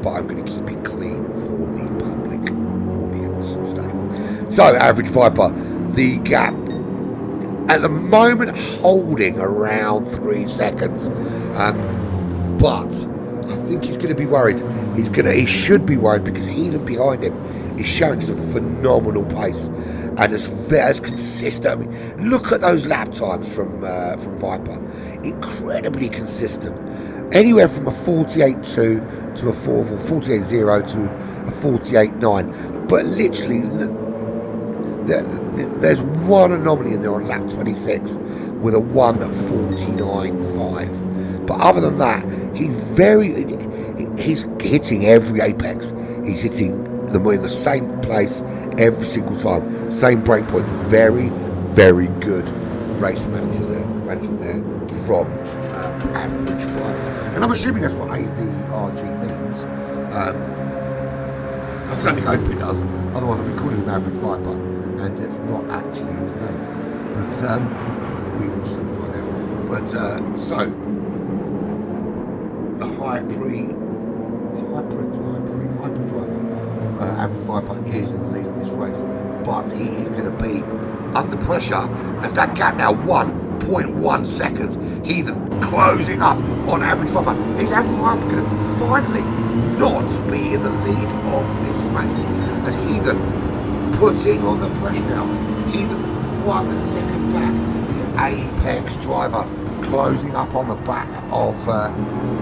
but I'm going to keep it clean for the public audience today. So, Average Viper, the gap at the moment holding around 3 seconds, but I think he's going to be worried. He should be worried because Heathen behind him is showing some phenomenal pace and as consistent. I mean, look at those lap times from Viper, incredibly consistent. Anywhere from a 48.2 to a 48.0 to a 48.9, but literally. There's one anomaly in there on lap 26 with a 1:49.5. But other than that, he's hitting every apex. He's hitting them in the same place every single time, same break point. Very, very good race management there from Average Viper. And I'm assuming that's what AVRG means. I certainly hope it does, otherwise I'll be calling him Average Viper, and it's not actually his name. But we will soon find out. But so the high pre driver, Average Viper is in the lead of this race, but he is going to be under pressure as that gap now 1.1 seconds. Heathen closing up on Average Viper. Is Average Viper going to finally not be in the lead of this race as Heathen putting on the pressure now? Heathen 1 second back. The apex driver closing up on the back of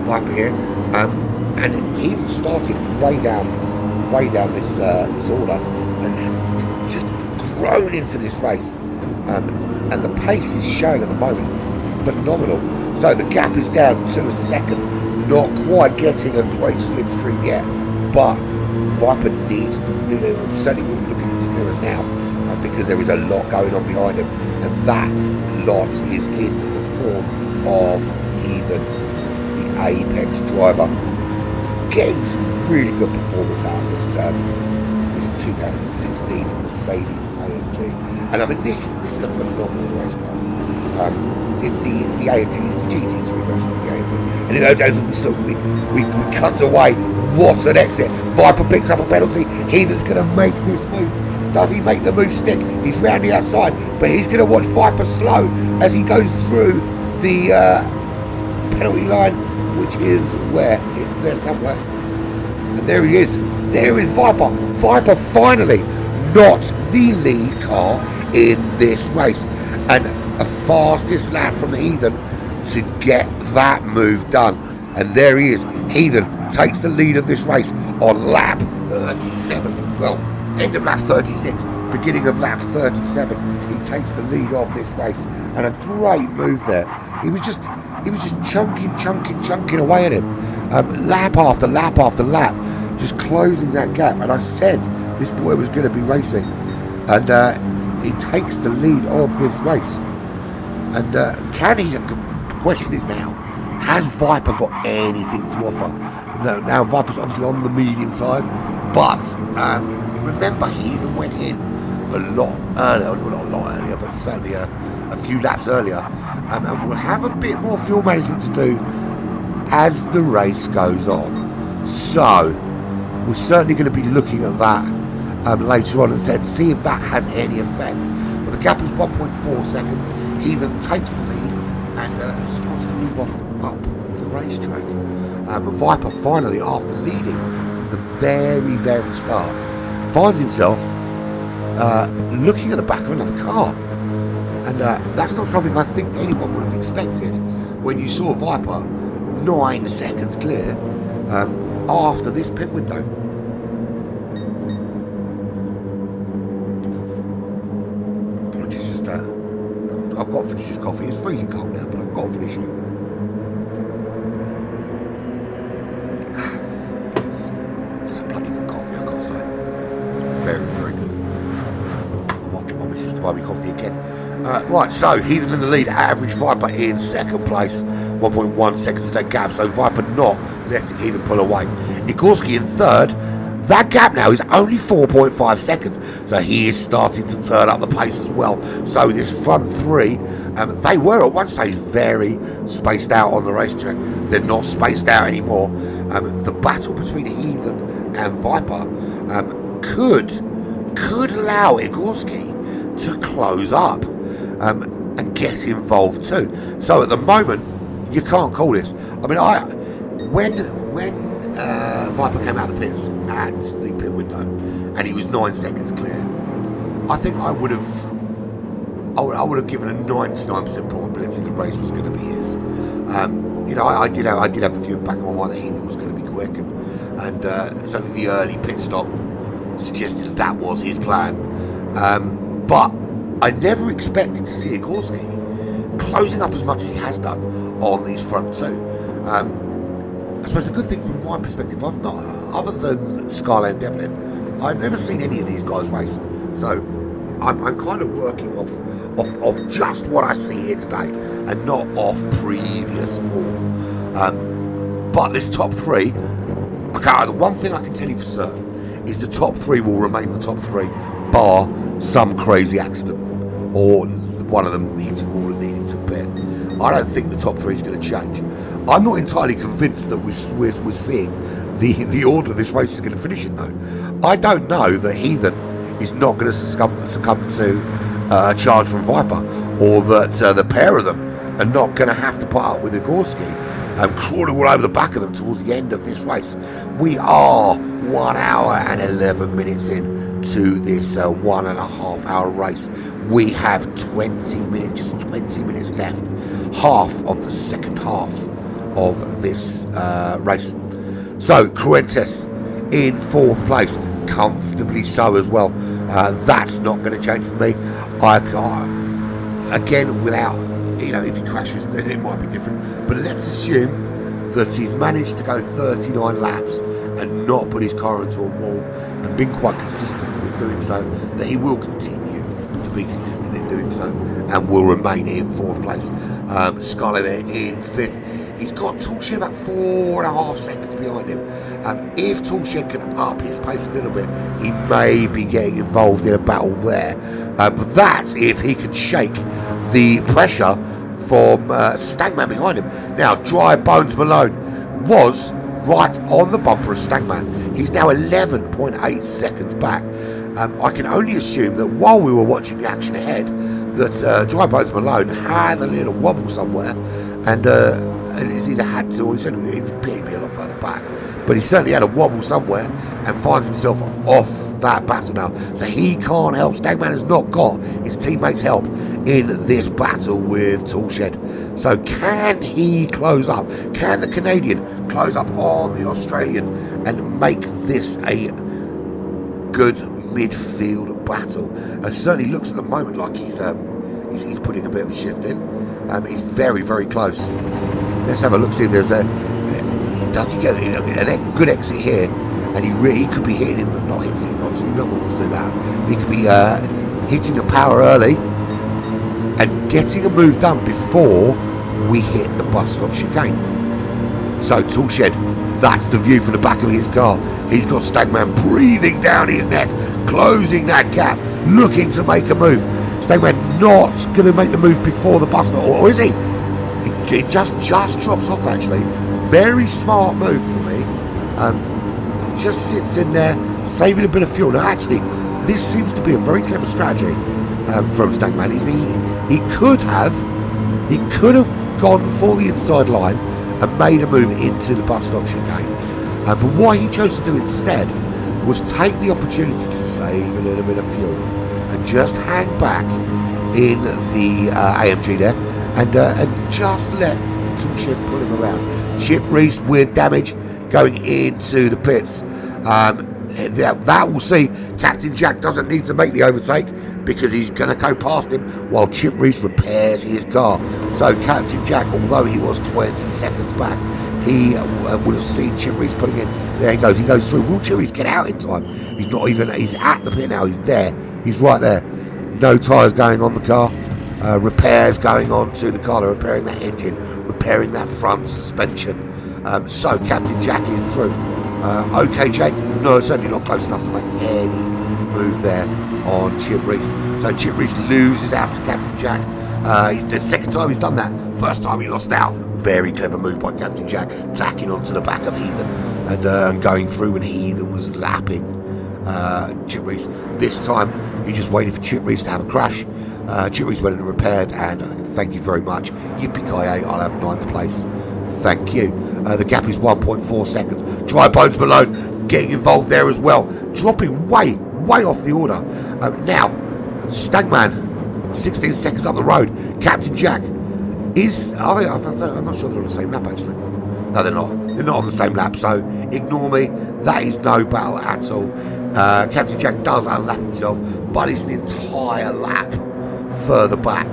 Viper here, and Heathen started way down this order and has just grown into this race, and the pace is showing at the moment phenomenal. So the gap is down to a second, not quite getting a great slipstream yet, but Viper needs to, certainly will be looking at his mirrors now, because there is a lot going on behind him, and that lot is in the form of Heathen, the apex driver, getting some really good performance out of this 2016 Mercedes AMG. And I mean, this is a phenomenal race car. It's the AMG, it's the GT3 version of the AMG. And we cut away. What an exit! Viper picks up a penalty. Heathen's going to make this move. Does he make the move stick? He's round the outside, but he's going to watch Viper slow as he goes through the penalty line, which is where? It's there somewhere. And there he is. There is Viper. Viper finally not the lead car in this race. And a fastest lap from Heathen to get that move done. And there he is. Heathen takes the lead of this race on lap 37. Well, end of lap 36, beginning of lap 37. He takes the lead of this race, and a great move there. He was just chunking away at him, lap after lap after lap, just closing that gap. And I said this boy was going to be racing, and he takes the lead of this race. And can he? The question is now, has Viper got anything to offer? No, now Viper's obviously on the medium tyres, but remember, he even went in a lot earlier, not a lot earlier, but certainly a few laps earlier, and we'll have a bit more fuel management to do as the race goes on. So we're certainly going to be looking at that later on and see if that has any effect. But the gap is 1.4 seconds. He then takes the lead and starts to move off up the racetrack. Viper finally, after leading from the very, very start, finds himself looking at the back of another car. And that's not something I think anyone would have expected when you saw Viper 9 seconds clear after this pit window. Apologies, just I've got to finish this coffee. It's freezing cold now, but I've got to finish it. It's a bloody good coffee, I can't say. Very, very good. I might get my missus to buy me coffee again. Right, so Heathen in the lead, Average Viper in second place, 1.1 seconds of that gap, so Viper not letting Heathen pull away. Igorski in third. That gap now is only 4.5 seconds, so he is starting to turn up the pace as well. So this front three, they were at one stage very spaced out on the racetrack. They're not spaced out anymore. The battle between Heathen and Viper could allow Igorski to close up and get involved too. So at the moment, you can't call this. I mean, when Viper came out of the pits at the pit window and he was 9 seconds clear, I think I would have given a 99% probability the race was going to be his. I did have a few in the back of my mind that Heathen was going to be quick, and certainly the early pit stop suggested that was his plan. But I never expected to see Igorski closing up as much as he has done on these front two. I suppose the good thing from my perspective, I've not, other than Skyline Devlin, I've never seen any of these guys race, so I'm kind of working off just what I see here today, and not off previous form. But this top three, okay, the one thing I can tell you for certain is the top three will remain the top three, bar some crazy accident or one of them hitting a wall and needing to pit. I don't think the top three is going to change. I'm not entirely convinced that we're seeing the order this race is going to finish in, though. I don't know that Heathen is not going to succumb to a charge from Viper, or that the pair of them are not going to have to put up with Igorski crawling all over the back of them towards the end of this race. We are 1 hour and 11 minutes in to this 1.5 hour race. We have 20 minutes, just 20 minutes left, half of the second half of this race. So Cruentes in 4th place, comfortably so as well. That's not going to change for me. Again, without, if he crashes, then it might be different. But let's assume that he's managed to go 39 laps and not put his car into a wall, and been quite consistent with doing so, that he will continue to be consistent in doing so and will remain in 4th place. Skyler there in 5th. He's got Toolshed about 4.5 seconds behind him. If Toolshed can up his pace a little bit, he may be getting involved in a battle there. But that's if he can shake the pressure from Stagman behind him. Now, Dry Bones Malone was right on the bumper of Stagman. He's now 11.8 seconds back. I can only assume that while we were watching the action ahead, that Dry Bones Malone had a little wobble somewhere, and he's either had to, or he was pitting a lot further back, but he certainly had a wobble somewhere and finds himself off that battle now. So he can't help. Stagman has not got his teammates' help in this battle with Toolshed. So can he close up? Can the Canadian close up on the Australian and make this a good midfield battle? It certainly looks at the moment like he's putting a bit of a shift in. He's very, very close. Let's have a look, see if there's does he get a good exit here, and he could be hitting him but not hitting him. Obviously we don't want him to do that. He could be hitting the power early and getting a move done before we hit the bus stop chicane. So Toolshed, that's the view from the back of his car. He's got Stagman breathing down his neck, closing that gap, looking to make a move. Stagman not going to make the move before the bus stop, or is he? It just drops off, actually. Very smart move for me. Just sits in there, saving a bit of fuel. Now, actually, this seems to be a very clever strategy from Stagman. He could have gone for the inside line and made a move into the bus stop chicane. But what he chose to do instead was take the opportunity to save a little bit of fuel and just hang back in the AMG there and just let Toolshed pull him around. Chip Reese with damage going into the pits. That will see Captain Jack doesn't need to make the overtake because he's going to go past him while Chip Reese repairs his car. So Captain Jack, although he was 20 seconds back, he would have seen Chip Reese putting in. There he goes through. Will Chip Reese get out in time? He's at the pit now. He's there. He's right there. No tyres going on the car. Repairs going on to the car. They're repairing that engine, repairing that front suspension. So Captain Jack is through. Okay, Jake. No, certainly not close enough to make any move there on Chip Reese. So Chip Reese loses out to Captain Jack. The second time he's done that. First time he lost out. Very clever move by Captain Jack, tacking onto the back of Heathen and going through when Heathen was lapping Chip Reese. This time he just waited for Chip Reese to have a crash. Chip Reese went and repaired, and thank you very much. Yippee-ki-yay, I'll have 9th place. Thank you. The gap is 1.4 seconds. Dry Bones Malone getting involved there as well, dropping way off the order. Now, Stagman, 16 seconds up the road. Captain Jack is. I'm not sure they're on the same lap, actually. No, they're not. They're not on the same lap, so ignore me. That is no battle at all. Captain Jack does unlap himself, but he's an entire lap further back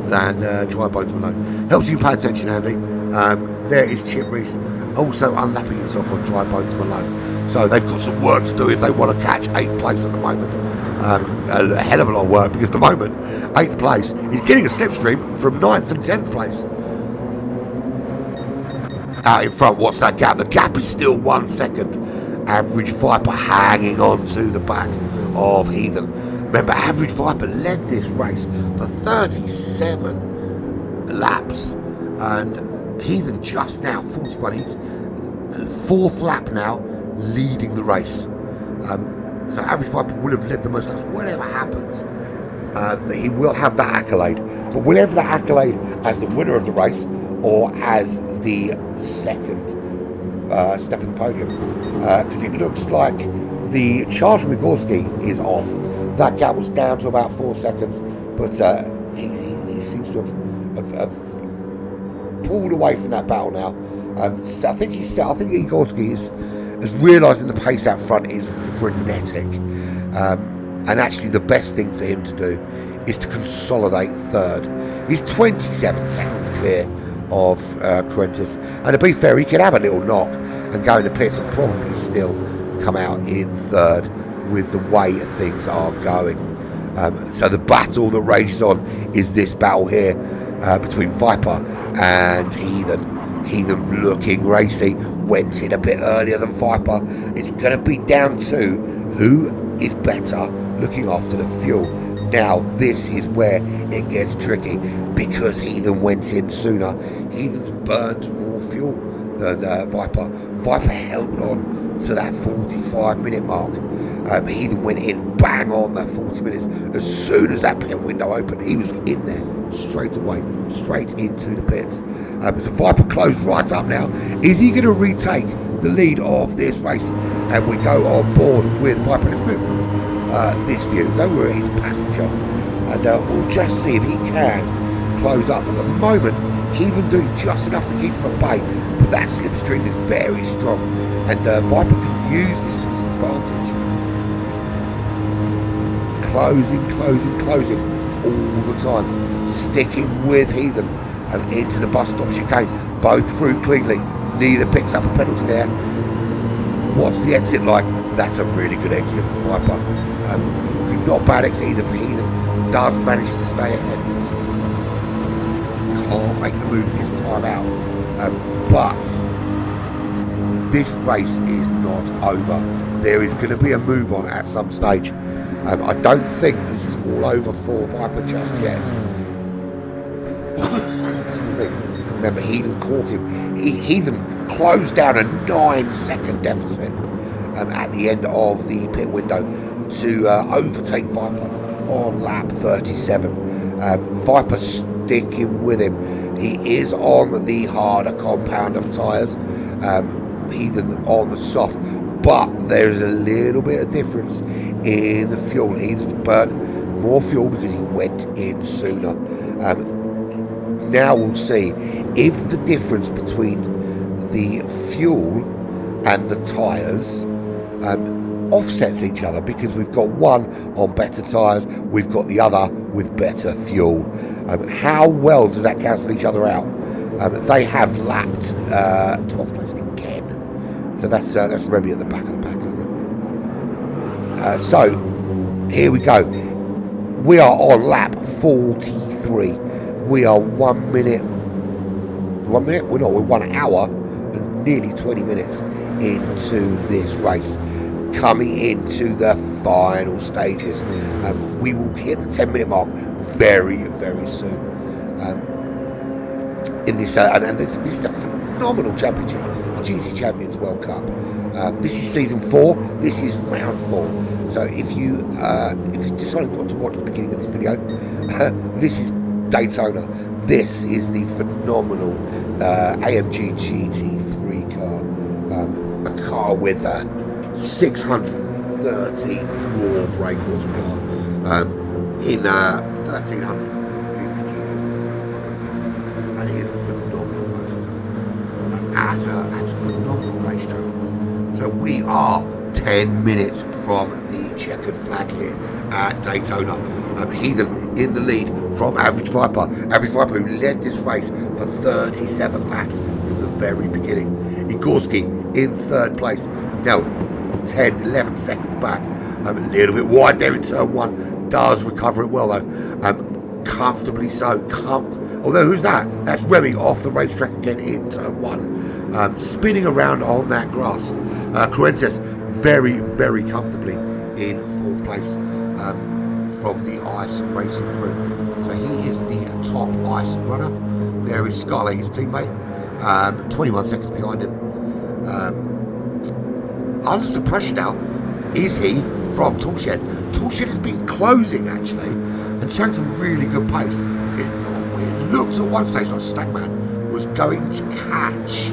than Dry Bones Malone. Helps you pay attention, Andy. There is Chip Reese also unlapping himself on Dry Bones Malone. So they've got some work to do if they want to catch 8th place at the moment. A hell of a lot of work, because at the moment 8th place is getting a slipstream from 9th and 10th place. Out in front, what's that gap? The gap is still 1 second. Average Viper hanging on to the back of Heathen. Remember, Average Viper led this race for 37 laps, and Heathen just now 41. He's 4th lap now, leading the race. So Average Viper will have led the most laps. Whatever happens, he will have that accolade. But will he have that accolade as the winner of the race, or as the second step of the podium? Because it looks like the charge from Igorski is off. That gap was down to about 4 seconds, but he seems to have pulled away from that battle now. So I think Igorski is realising the pace out front is frenetic, and actually the best thing for him to do is to consolidate 3rd. He's 27 seconds clear of Corentis, and to be fair, he could have a little knock and go in the pits and probably still come out in 3rd with the way things are going. So the battle that rages on is this battle here between Viper and Heathen. Heathen looking racy, went in a bit earlier than Viper. It's going to be down to who is better looking after the fuel. Now this is where it gets tricky, because Heathen went in sooner. Heathen's burned more fuel than Viper. Viper held on to that 45-minute mark. Heathen went in bang on that 40 minutes. As soon as that pit window opened, he was in there straight away, straight into the pits. So Viper closed right up now. Is he going to retake the lead of this race? And we go on board with Viper. Let's move from this view. So we're his passenger, and we'll just see if he can close up. At the moment, Heathen doing just enough to keep him at bay, but that slipstream is very strong, and Viper can use this to his advantage. Closing all the time, sticking with Heathen and into the bus stop chicane. Both through cleanly, neither picks up a penalty there. What's the exit like? That's a really good exit for Viper. Not bad exit either for Heathen. Does manage to stay ahead. Can't make the move this time out. But this race is not over. There is going to be a move on at some stage. I don't think this is all over for Viper just yet. Excuse me. Remember, Heathen caught him. Heathen closed down a 9-second deficit at the end of the pit window to overtake Viper on lap 37. Viper sticking with him. He is on the harder compound of tyres. Heathen on the soft. But there's a little bit of difference in the fuel. Heathen's burnt more fuel because he went in sooner. Now we'll see if the difference between the fuel and the tyres offsets each other, because we've got one on better tyres, we've got the other with better fuel. How well does that cancel each other out? They have lapped 12th place again. So that's Remy at the back of the pack, isn't it? So here we go. We are on lap 43. We are 1 minute. 1 minute? We're 1 hour and nearly 20 minutes into this race. Coming into the final stages. We will hit the 10-minute mark very, very soon. In this, and this is a phenomenal championship. GT Champions World Cup. This is season 4. This is round 4. So if you decided not to watch the beginning of this video, this is Daytona. This is the phenomenal AMG GT3 car. A car with 630 raw brake horsepower in 1,350 kilos of motor, and it is a phenomenal motor car. At a phenomenal racetrack. So we are 10 minutes from the checkered flag here at Daytona. Heathen in the lead from Average Viper. Average Viper, who led this race for 37 laps from the very beginning. Igorski in 3rd place. Now, 10, 11 seconds back. A little bit wide there in turn 1. Does recover it well though. Comfortably so. Although who's that? That's Remy off the racetrack again in turn 1. Spinning around on that grass. Correntes very, very comfortably in 4th place from the ICE Racing group. So he is the top ICE runner. There is Scarlett, his teammate. 21 seconds behind him. Under some pressure now is he from Toolshed. Toolshed has been closing actually and showing some really good pace. It looked at one stage like Stagman was going to catch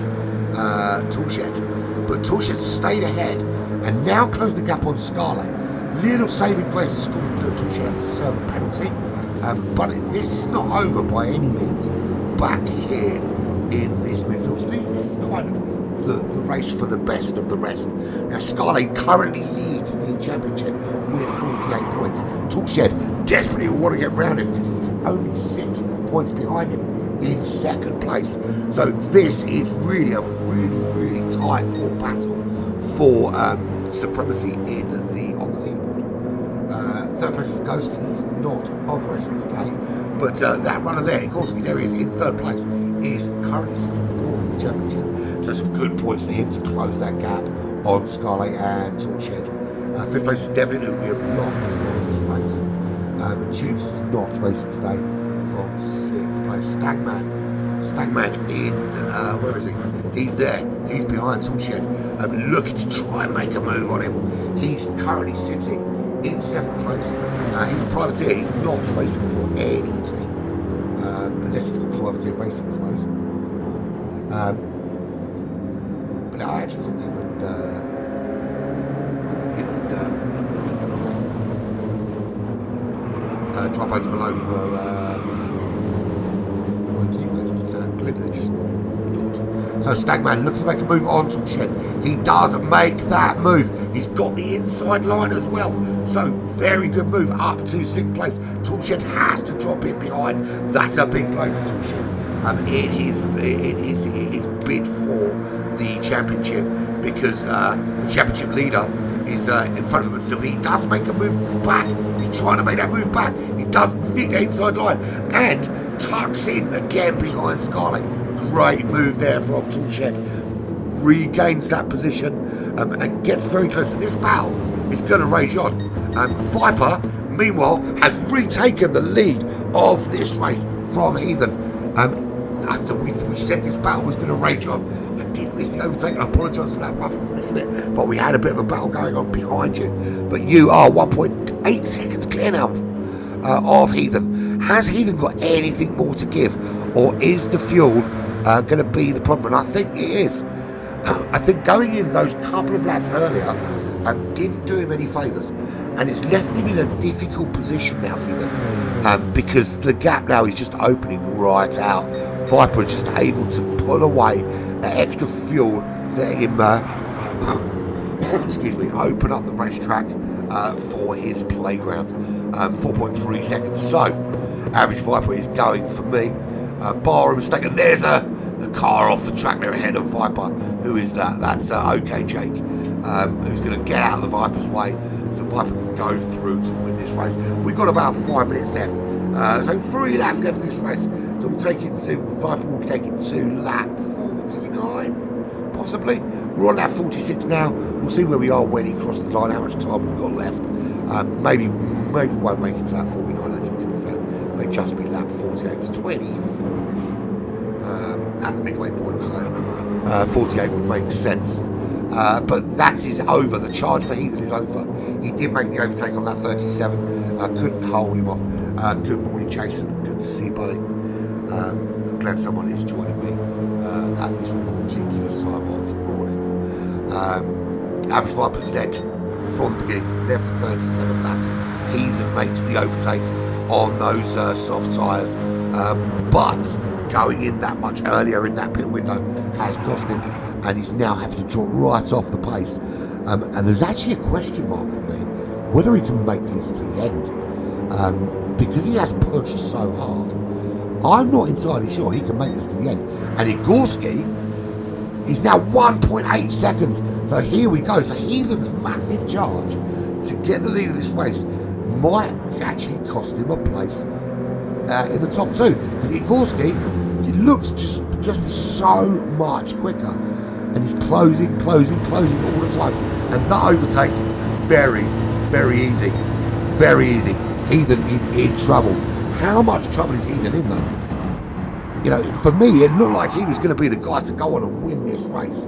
Toolshed, but Toolshed stayed ahead and now closed the gap on Scarlett. Little saving grace has called Toolshed had to serve a penalty, but this is not over by any means. Back here in this midfield, so this is kind of the race for the best of the rest. Now Scarlett currently leads the championship with 48 points. Toolshed desperately want to get round him because he's only 6 points behind him in 2nd place. So this is really a really tight fought battle for supremacy on the leaderboard. 3rd place is Ghosting. He's not on the racetrack today, but that runner there, Gorski, there he is in 3rd place, is currently sitting 4th in the championship. So some good points for him to close that gap on Scarlett and Toolshed. 5th place is Devlin, who we have not from this race. And Tubes is not racing today from 6th place. Stagman in, where is he? He's there. He's behind Toolshed, looking to try and make a move on him. He's currently sitting in 7th place. He's a privateer. He's not racing for any team. Unless he's got privateer racing, I suppose. But no, I actually thought him and Dry Bones Malone were teammates, but clearly just not. So Stagman looking to make a move on Toolshed. He does make that move. He's got the inside line as well. So very good move up to 6th place. Toolshed has to drop in behind. That's a big blow for Toolshed. In his bid for the championship, because the championship leader is in front of him. He does make a move back. He's trying to make that move back. He does nick the inside line and tucks in again behind Scarlett. Great move there from Toolshed. Regains that position and gets very close. And this battle is going to rage on. Viper, meanwhile, has retaken the lead of this race from Heathen. After we said this battle was going to rage on, I did miss the overtake. I apologise for that, for missing it. But we had a bit of a battle going on behind you. But you are 1.8 seconds clear now of Heathen. Has Heathen got anything more to give? Or is the fuel going to be the problem? And I think it is. I think going in those couple of laps earlier didn't do him any favours. And it's left him in a difficult position now, Heathen. Because the gap now is just opening right out. Viper is just able to pull away that extra fuel, letting him excuse me, open up the racetrack for his playground. 4.3 seconds. So, average Viper is going for me. Bar a mistake, and there's the car off the track there ahead of Viper. Who is that? That's OK Jake, who's going to get out of the Viper's way. So Viper can go through to win this race. We've got about 5 minutes left. So 3 laps left in this race. So we'll take it to, Viper will take it to lap 49, possibly. We're on lap 46 now. We'll see where we are when he crosses the line, how much time we've got left. Maybe we won't make it to lap 49, actually, to be fair. May just be lap 48 to 24 at the midway point. So 48 would make sense. But that is over. The charge for Heathen is over. He did make the overtake on lap 37. Couldn't hold him off. Good morning, Jason. Good to see you, buddy. I'm glad someone is joining me at this ridiculous time of the morning. Average Viper's led from the beginning, led for 37 laps. Heathen makes the overtake on those soft tyres. But going in that much earlier in that pit window has cost him, and he's now having to drop right off the pace. And there's actually a question mark for me whether he can make this to the end, because he has pushed so hard. I'm not entirely sure he can make this to the end. And Igorski, He's now 1.8 seconds. So here we go. So Heathen's massive charge to get the lead of this race might actually cost him a place in the top two. Because Igorski, he looks just so much quicker. And he's closing all the time. And that overtake, very, very easy. Very easy. Heathen is in trouble. How much trouble is Heathen in though? You know, for me, it looked like he was going to be the guy to go on and win this race.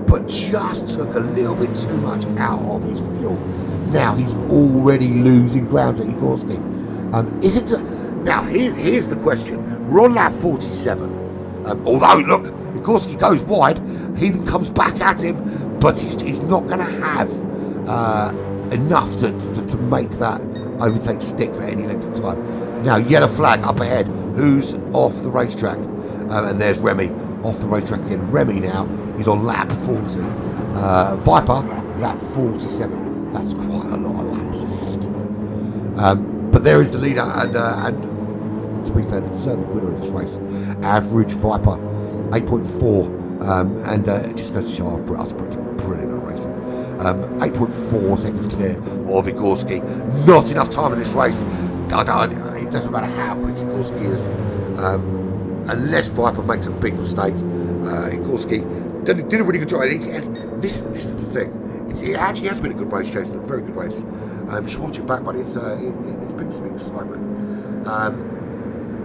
But just took a little bit too much out of his fuel. Now he's already losing ground to Igorski. Is it good? Now, here's the question. We're on lap 47. Although, look, Igorski goes wide. Heathen comes back at him. But he's not going to have enough to make that overtake stick for any length of time. Now, yellow flag up ahead. Who's off the racetrack? And there's Remy off the racetrack again. Remy now is on lap 40. Viper, lap 47. That's quite a lot of laps ahead. But there is the leader, and to be fair, the deserved winner of this race. Average Viper, 8.4. And it just goes to show us brilliant at racing. 8.4 seconds clear of Igorski. Not enough time in this race. It doesn't matter how quick Igorski is. Unless Viper makes a big mistake, Igorski did a really good job. And this is the thing. It actually has been a good race, Jason. A very good race. You should watch it back, but it's been some excitement.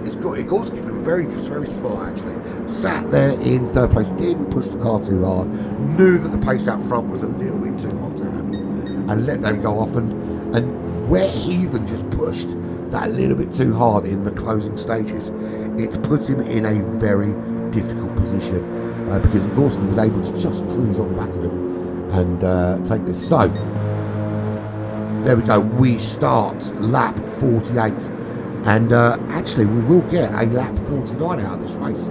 Igorski's been very, very smart actually. Sat there in third place, didn't push the car too hard, knew that the pace out front was a little bit too hot to handle, and let them go off. And where Heathen just pushed that little bit too hard in the closing stages, it puts him in a very difficult position because Igorski was able to just cruise on the back of him and take this. So there we go. We start lap 48. And actually, we will get a lap 49 out of this race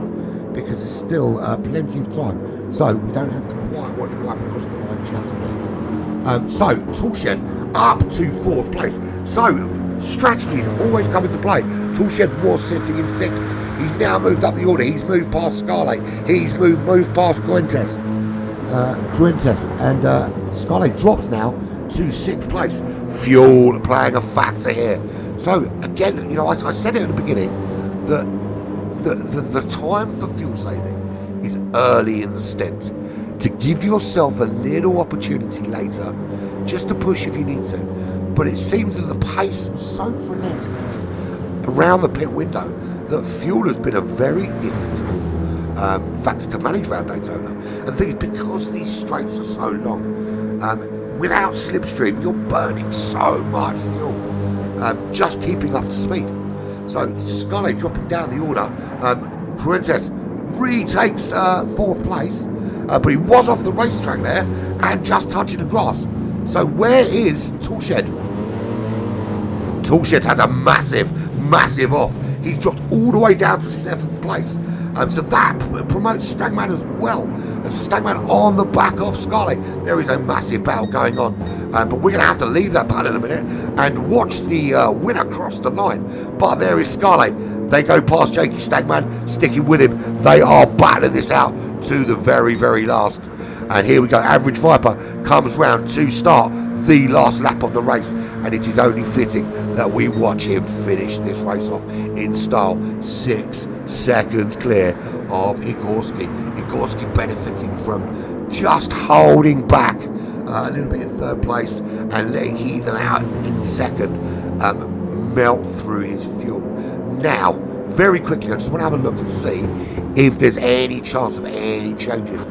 because there's still plenty of time. So we don't have to quite watch Viper across the line just yet. So, Toolshed up to 4th place. So, strategies always come into play. Toolshed was sitting in 6th. He's now moved up the order. He's moved past Scarlet. He's moved past Gruentes. And Scarlet drops now to 6th place. Fuel playing a factor here. So again, you know, I said it at the beginning that the time for fuel saving is early in the stint, to give yourself a little opportunity later, just to push if you need to. But it seems that the pace was so frenetic around the pit window that fuel has been a very difficult factor to manage around Daytona. And the thing is, because these straights are so long, without slipstream, you're burning so much fuel. Just keeping up to speed. So Scarlet dropping down the order. Gruentes retakes 4th place, but he was off the racetrack there and just touching the grass. So where is Toolshed? Toolshed had a massive off. He's dropped all the way down to 7th place. So that promotes Stagman as well. And Stagman on the back of Scarlet. There is a massive battle going on. But we're going to have to leave that battle in a minute and watch the winner cross the line. But there is Scarlet. They go past Jakey Stagman, sticking with him. They are battling this out to the very, very last. And here we go. Average Viper comes round to start the last lap of the race. And it is only fitting that we watch him finish this race off in style. 6 seconds clear of Igorski. Igorski benefiting from just holding back a little bit in 3rd place and letting Heathen out in 2nd melt through his fuel. Now, very quickly, I just want to have a look and see if there's any chance of any changes.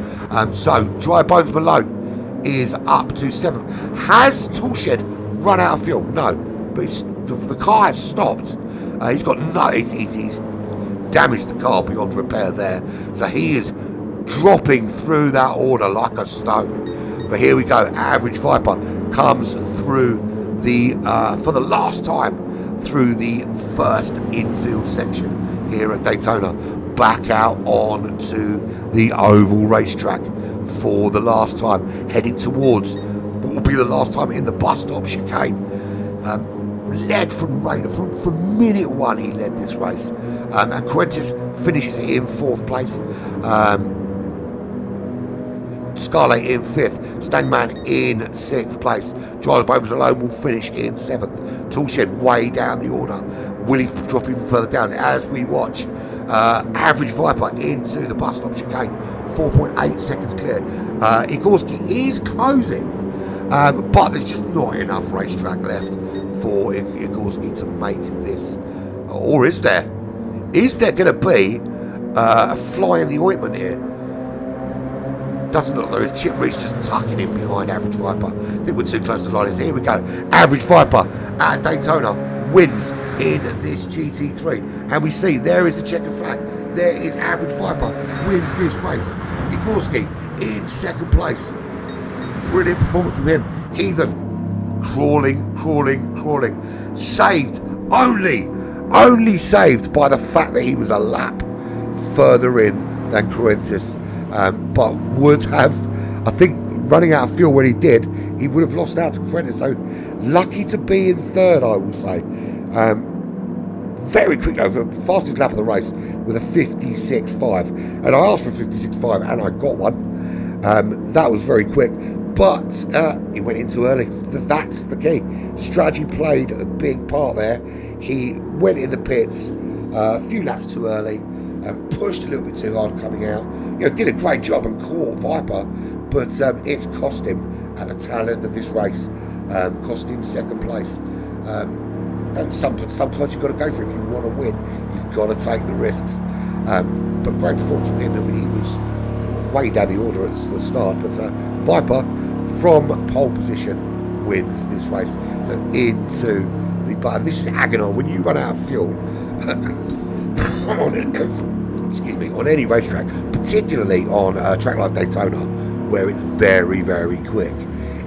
So, Dry Bones Malone is up to 7th. Has Toolshed run out of fuel? No, but the car has stopped. He's damaged the car beyond repair there. So he is dropping through that order like a stone. But here we go. Average Viper comes through for the last time through the first infield section here at Daytona. Back out on to the oval racetrack for the last time, heading towards what will be the last time in the bus stop chicane. Led from minute 1, he led this race. And Quentis finishes in 4th place. Scarlet in 5th, Stangman in 6th place. Giles Bowman alone will finish in 7th. Toolshed way down the order. Willie drop even further down as we watch. Average Viper into the bus stop chicane, 4.8 seconds clear. Igorski is closing, but there's just not enough racetrack left for Igorski to make this. Or is there? Is there going to be a fly in the ointment here? Doesn't look like there is. Chip Reese just tucking in behind Average Viper. I think we're too close to the line. So here we go. Average Viper at Daytona wins in this GT3. And we see there is the checkered flag. There is Average Viper wins this race. Igorski in 2nd place. Brilliant performance from him. Heathen crawling. Saved. Only saved by the fact that he was a lap further in than Cruentis. But would have, I think, running out of fuel when he did, he would have lost out to Cruentis. So lucky to be in 3rd, I will say. Very quick though, the fastest lap of the race with a 56.5. And I asked for 56.5 and I got one. That was very quick. But he went in too early. That's the key. Strategy played a big part there. He went in the pits a few laps too early. Pushed a little bit too hard coming out. Did a great job and caught Viper, but it's cost him at the tail end of this race. Cost him 2nd place. And sometimes you've got to go for it. If you want to win, you've got to take the risks. But great performance from him. I mean, he was way down the order at the start, but Viper from pole position wins this race. So into the button. This is agonizing when you run out of fuel. On any racetrack, particularly on a track like Daytona, where it's very, very quick.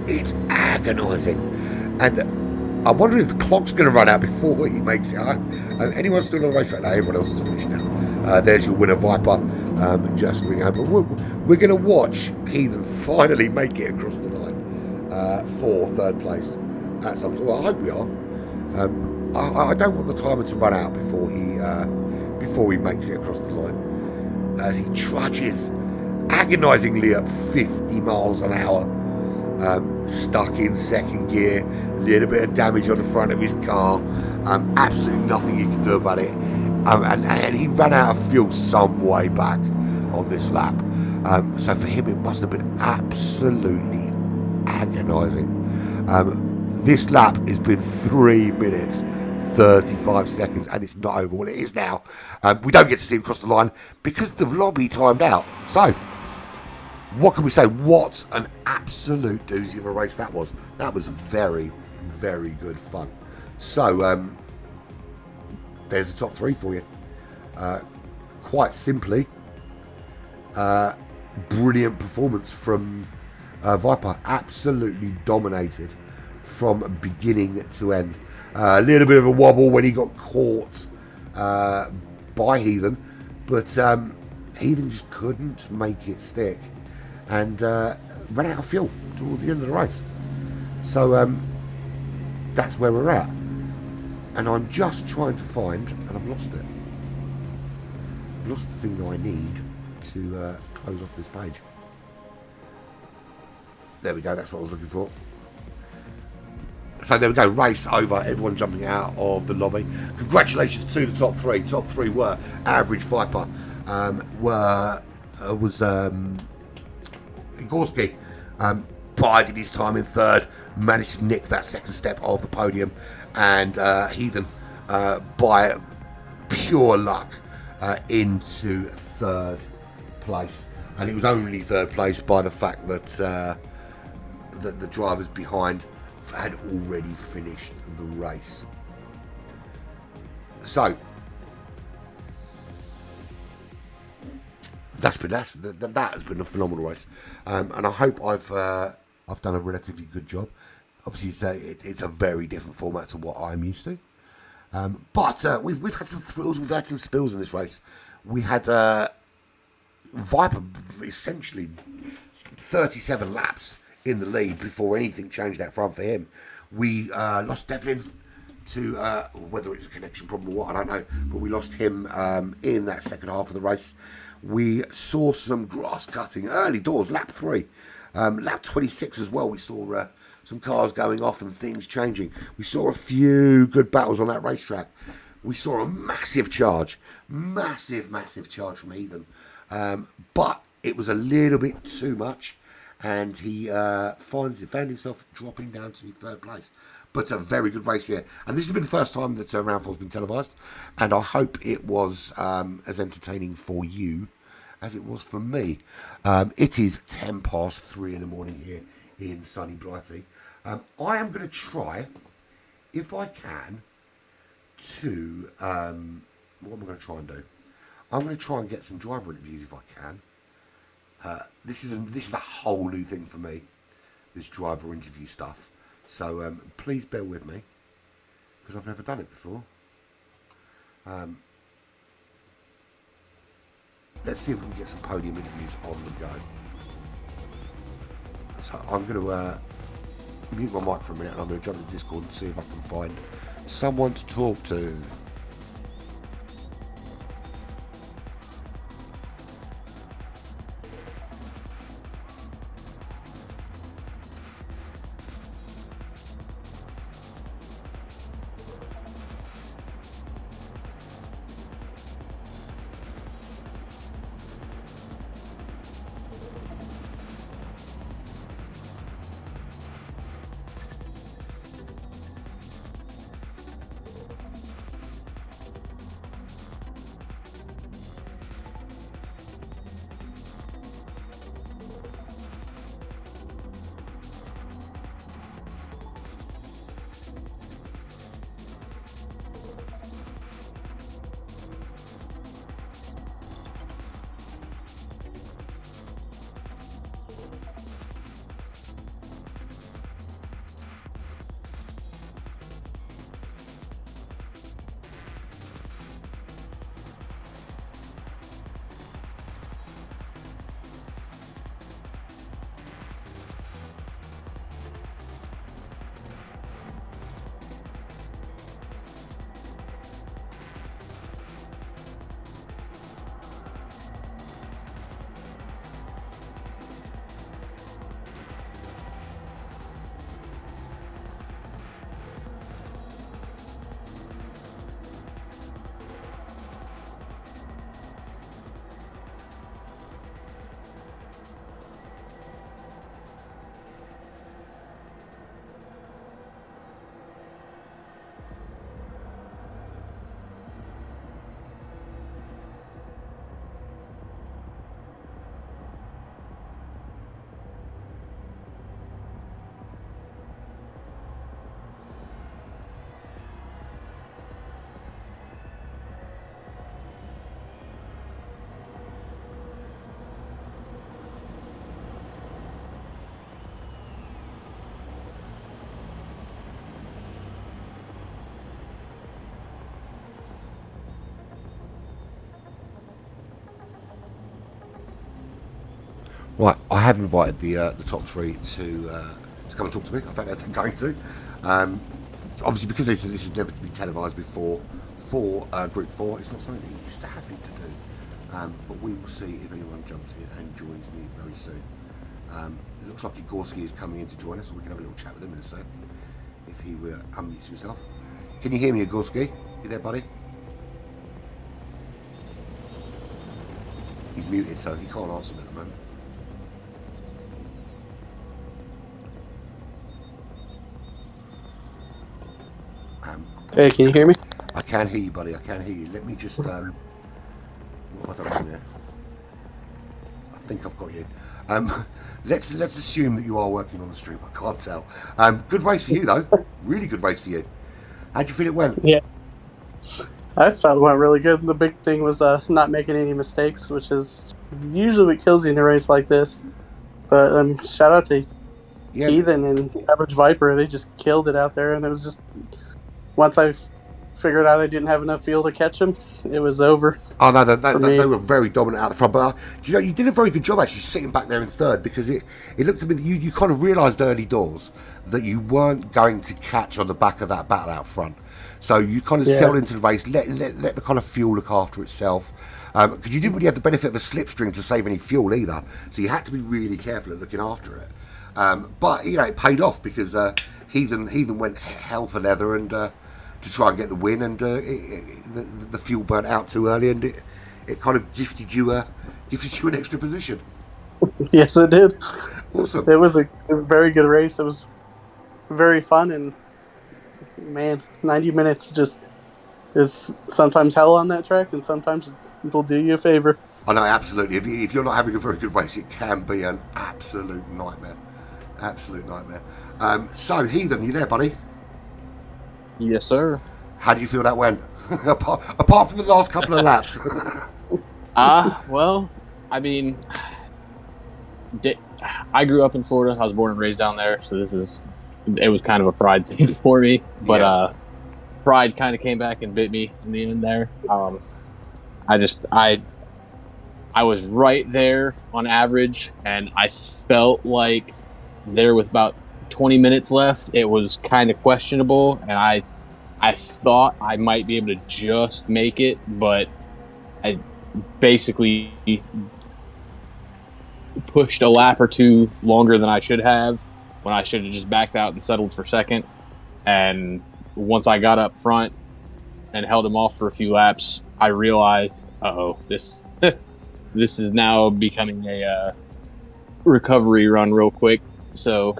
It's agonising. And I wonder if the clock's going to run out before he makes it home. Anyone's still on the racetrack now? Everyone else is finished now. There's your winner, Viper, just ring home. But we're going to watch Heathen finally make it across the line for 3rd place at some point. Well, I hope we are. I don't want the timer to run out before he makes it across the line, as he trudges agonisingly at 50 miles an hour, stuck in 2nd gear, little bit of damage on the front of his car, absolutely nothing you can do about it, and he ran out of fuel some way back on this lap, so for him it must have been absolutely agonising. This lap has been 3 minutes 35 seconds and it's not over. Well, it is now. We don't get to see him cross the line because the lobby timed out. So what can we say? What an absolute doozy of a race that was. That was very, very good fun. So there's the top 3 for you. Quite simply, brilliant performance from Viper. Absolutely dominated from beginning to end. A little bit of a wobble when he got caught by Heathen, but Heathen just couldn't make it stick and ran out of fuel towards the end of the race. So that's where we're at. And I'm just trying to find, and I've lost it. I've lost the thing that I need to close off this page. There we go, that's what I was looking for. So there we go, race over, everyone jumping out of the lobby. Congratulations to the top 3. Top 3 were Average Viper, was Igorski, bided his time in 3rd, managed to nick that 2nd step of the podium, and Heathen, by pure luck, into 3rd place. And it was only 3rd place by the fact that the drivers behind had already finished the race. So that has been a phenomenal race, and I hope I've done a relatively good job. Obviously, it's a very different format to what I'm used to, but we've had some thrills, we've had some spills in this race. We had Viper essentially 37 laps in the lead before anything changed out front for him. We lost Devlin to whether it's a connection problem or what, I don't know, but we lost him in that second half of the race. we saw some grass cutting early doors, lap 3. Lap 26 as well, we saw some cars going off and things changing. We saw a few good battles on that racetrack. We saw a massive charge from Ethan. But it was a little bit too much, and he found himself dropping down to 3rd place. But a very good race here. And this has been the first time that Round 4 has been televised, and I hope it was as entertaining for you as it was for me. It is 10 past 3 in the morning here in sunny Blighty. I am going to try, if I can, to... what am I going to try and do? I'm going to try and get some driver interviews if I can. This is a whole new thing for me, this driver interview stuff. So please bear with me, because I've never done it before. Let's see if we can get some podium interviews on the go. So I'm going to mute my mic for a minute, and I'm going to jump into Discord and see if I can find someone to talk to. Right, I have invited the top 3 to come and talk to me. I don't know if they're going to. Obviously, because this has never been televised before for Group 4, it's not something that you used to having to do. But we will see if anyone jumps in and joins me very soon. It looks like Igorski is coming in to join us, so we can have a little chat with him in a sec, if he unmutes himself. Can you hear me, Igorski? You there, buddy? He's muted, so he can't answer me at the moment. Hey, can you hear me? I can hear you, buddy. I can hear you. Let me just what have I done there? I think I've got you. Let's assume that you are working on the stream. I can't tell. Good race for you, though. Really good race for you. How'd you feel it went? Yeah, I felt it went really good. The big thing was not making any mistakes, which is usually what kills you in a race like this. But shout out to Ethan and Average Viper. They just killed it out there, and it was just once I figured out I didn't have enough fuel to catch them, it was over. Oh no, they were very dominant out the front. But you did a very good job actually sitting back there in third, because it looked to me that you kind of realised early doors that you weren't going to catch on the back of that battle out front. So you kind of settled into the race, let the kind of fuel look after itself. because you didn't really have the benefit of a slipstream to save any fuel either, so you had to be really careful at looking after it. But it paid off because Heathen went hell for leather and to try and get the win, and the fuel burnt out too early, and it kind of gifted you an extra position. Yes, it did. Awesome. It was a very good race. It was very fun, and man, 90 minutes just is sometimes hell on that track, and sometimes it will do you a favor. I know, absolutely. If you're not having a very good race, it can be an absolute nightmare. Absolute nightmare. So, Heathen, you there, buddy? Yes, sir. How do you feel that went? apart from the last couple of laps. Well, I mean, I grew up in Florida. I was born and raised down there, so it was kind of a pride thing for me. But pride kind of came back and bit me in the end there. I was right there on average, and I felt like there with about 20 minutes left, it was kind of questionable, and I thought I might be able to just make it, but I basically pushed a lap or two longer than I should have, when I should have just backed out and settled for second. And once I got up front and held him off for a few laps, I realized, this is now becoming a recovery run real quick. So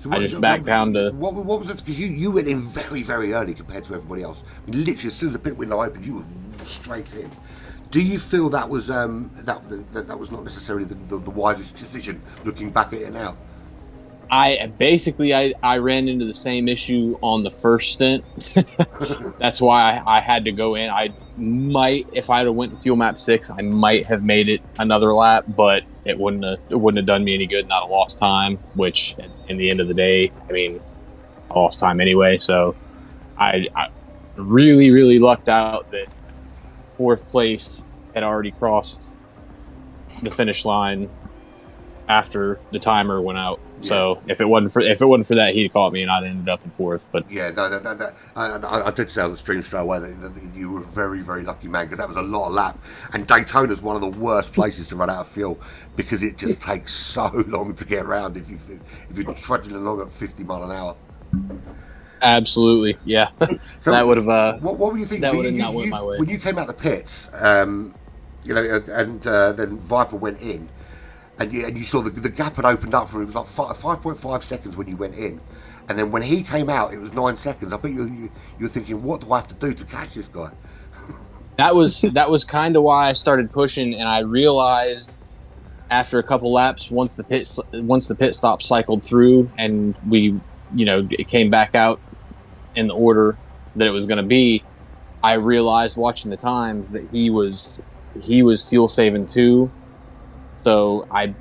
I just backed down to... What was it? Because you went in very, very early compared to everybody else. I mean, literally, as soon as the pit window opened, you were straight in. Do you feel that was that was not necessarily the wisest decision, looking back at it now? I ran into the same issue on the first stint. That's why I had to go in. I might, if I had went to fuel map 6, I might have made it another lap, but it wouldn't have done me any good. Not a lost time, which in the end of the day, I mean, I lost time anyway. So I really, really lucked out that 4th place had already crossed the finish line after the timer went out. Yeah. So if it wasn't for that, he'd caught me and I'd ended up in 4th. But yeah, no, I did say on the stream straight away that you were a very, very lucky man, because that was a lot of lap. And Daytona is one of the worst places to run out of fuel, because it just takes so long to get around if you're trudging along at 50 mile an hour. Absolutely, yeah. So that would have. What were you thinking? That would have not went my way. When you came out the pits, and then Viper went in, and you saw the gap had opened up for him. It was like 5.5 seconds when you went in, and then when he came out, it was 9 seconds. I bet you were thinking, what do I have to do to catch this guy? That was kind of why I started pushing, and I realized after a couple laps, once the pit stop cycled through, and we, it came back out in the order that it was going to be, I realized watching the times that he was fuel saving too. So I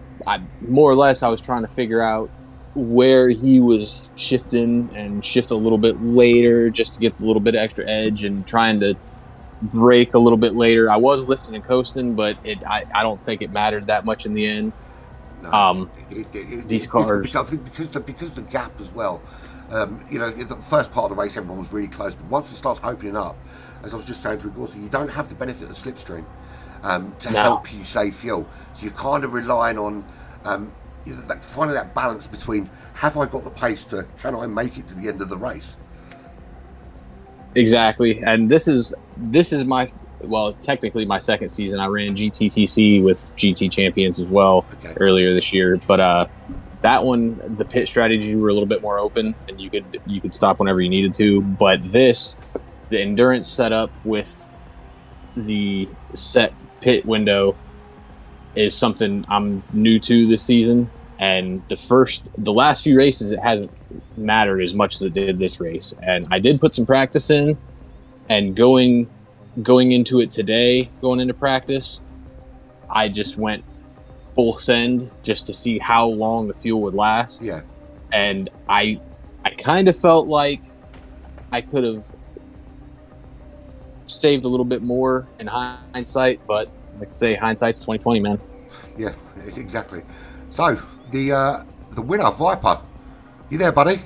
more or less, I was trying to figure out where he was shifting and shift a little bit later just to get a little bit of extra edge, and trying to brake a little bit later. I was lifting and coasting, but I don't think it mattered that much in the end. No, these cars, because the gap as well. The first part of the race, everyone was really close, but once it starts opening up, as I was just saying to Igor, you don't have the benefit of the slipstream to help you save fuel. So you're kind of relying on finding that balance between, have I got the pace can I make it to the end of the race? Exactly, and this is my, technically my second season. I ran GTTC with GT Champions as well earlier this year, but that one, the pit strategy were a little bit more open, and you could stop whenever you needed to. But the endurance setup with the set pit window is something I'm new to this season. And the last few races, it hasn't mattered as much as it did this race. And I did put some practice in, and going into it today, going into practice, I just went full send just to see how long the fuel would last. Yeah. And I kind of felt like I could have saved a little bit more in hindsight, but like I say, hindsight's 20/20, man. Yeah, exactly. So the winner, Viper, you there, buddy?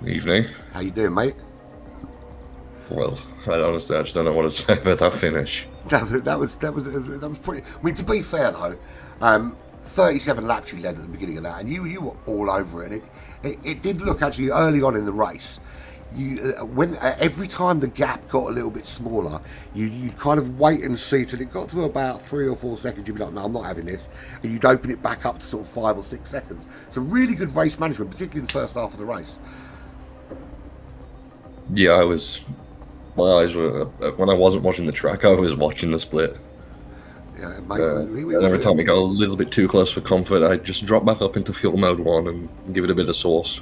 Evening. How you doing, mate? Well, I just don't know what to say about that finish. That was pretty. I mean, to be fair though, 37 laps you led at the beginning of that, and you were all over it. And it did look actually early on in the race. When every time the gap got a little bit smaller, you kind of wait and see till it got to about 3 or 4 seconds. You'd be like, no, I'm not having this, and you'd open it back up to sort of 5 or 6 seconds. It's a really good race management, particularly in the first half of the race. Yeah, my eyes were, when I wasn't watching the track, I was watching the split. Yeah, mate, and every time we got a little bit too close for comfort, I'd just drop back up into fuel mode 1 and give it a bit of sauce.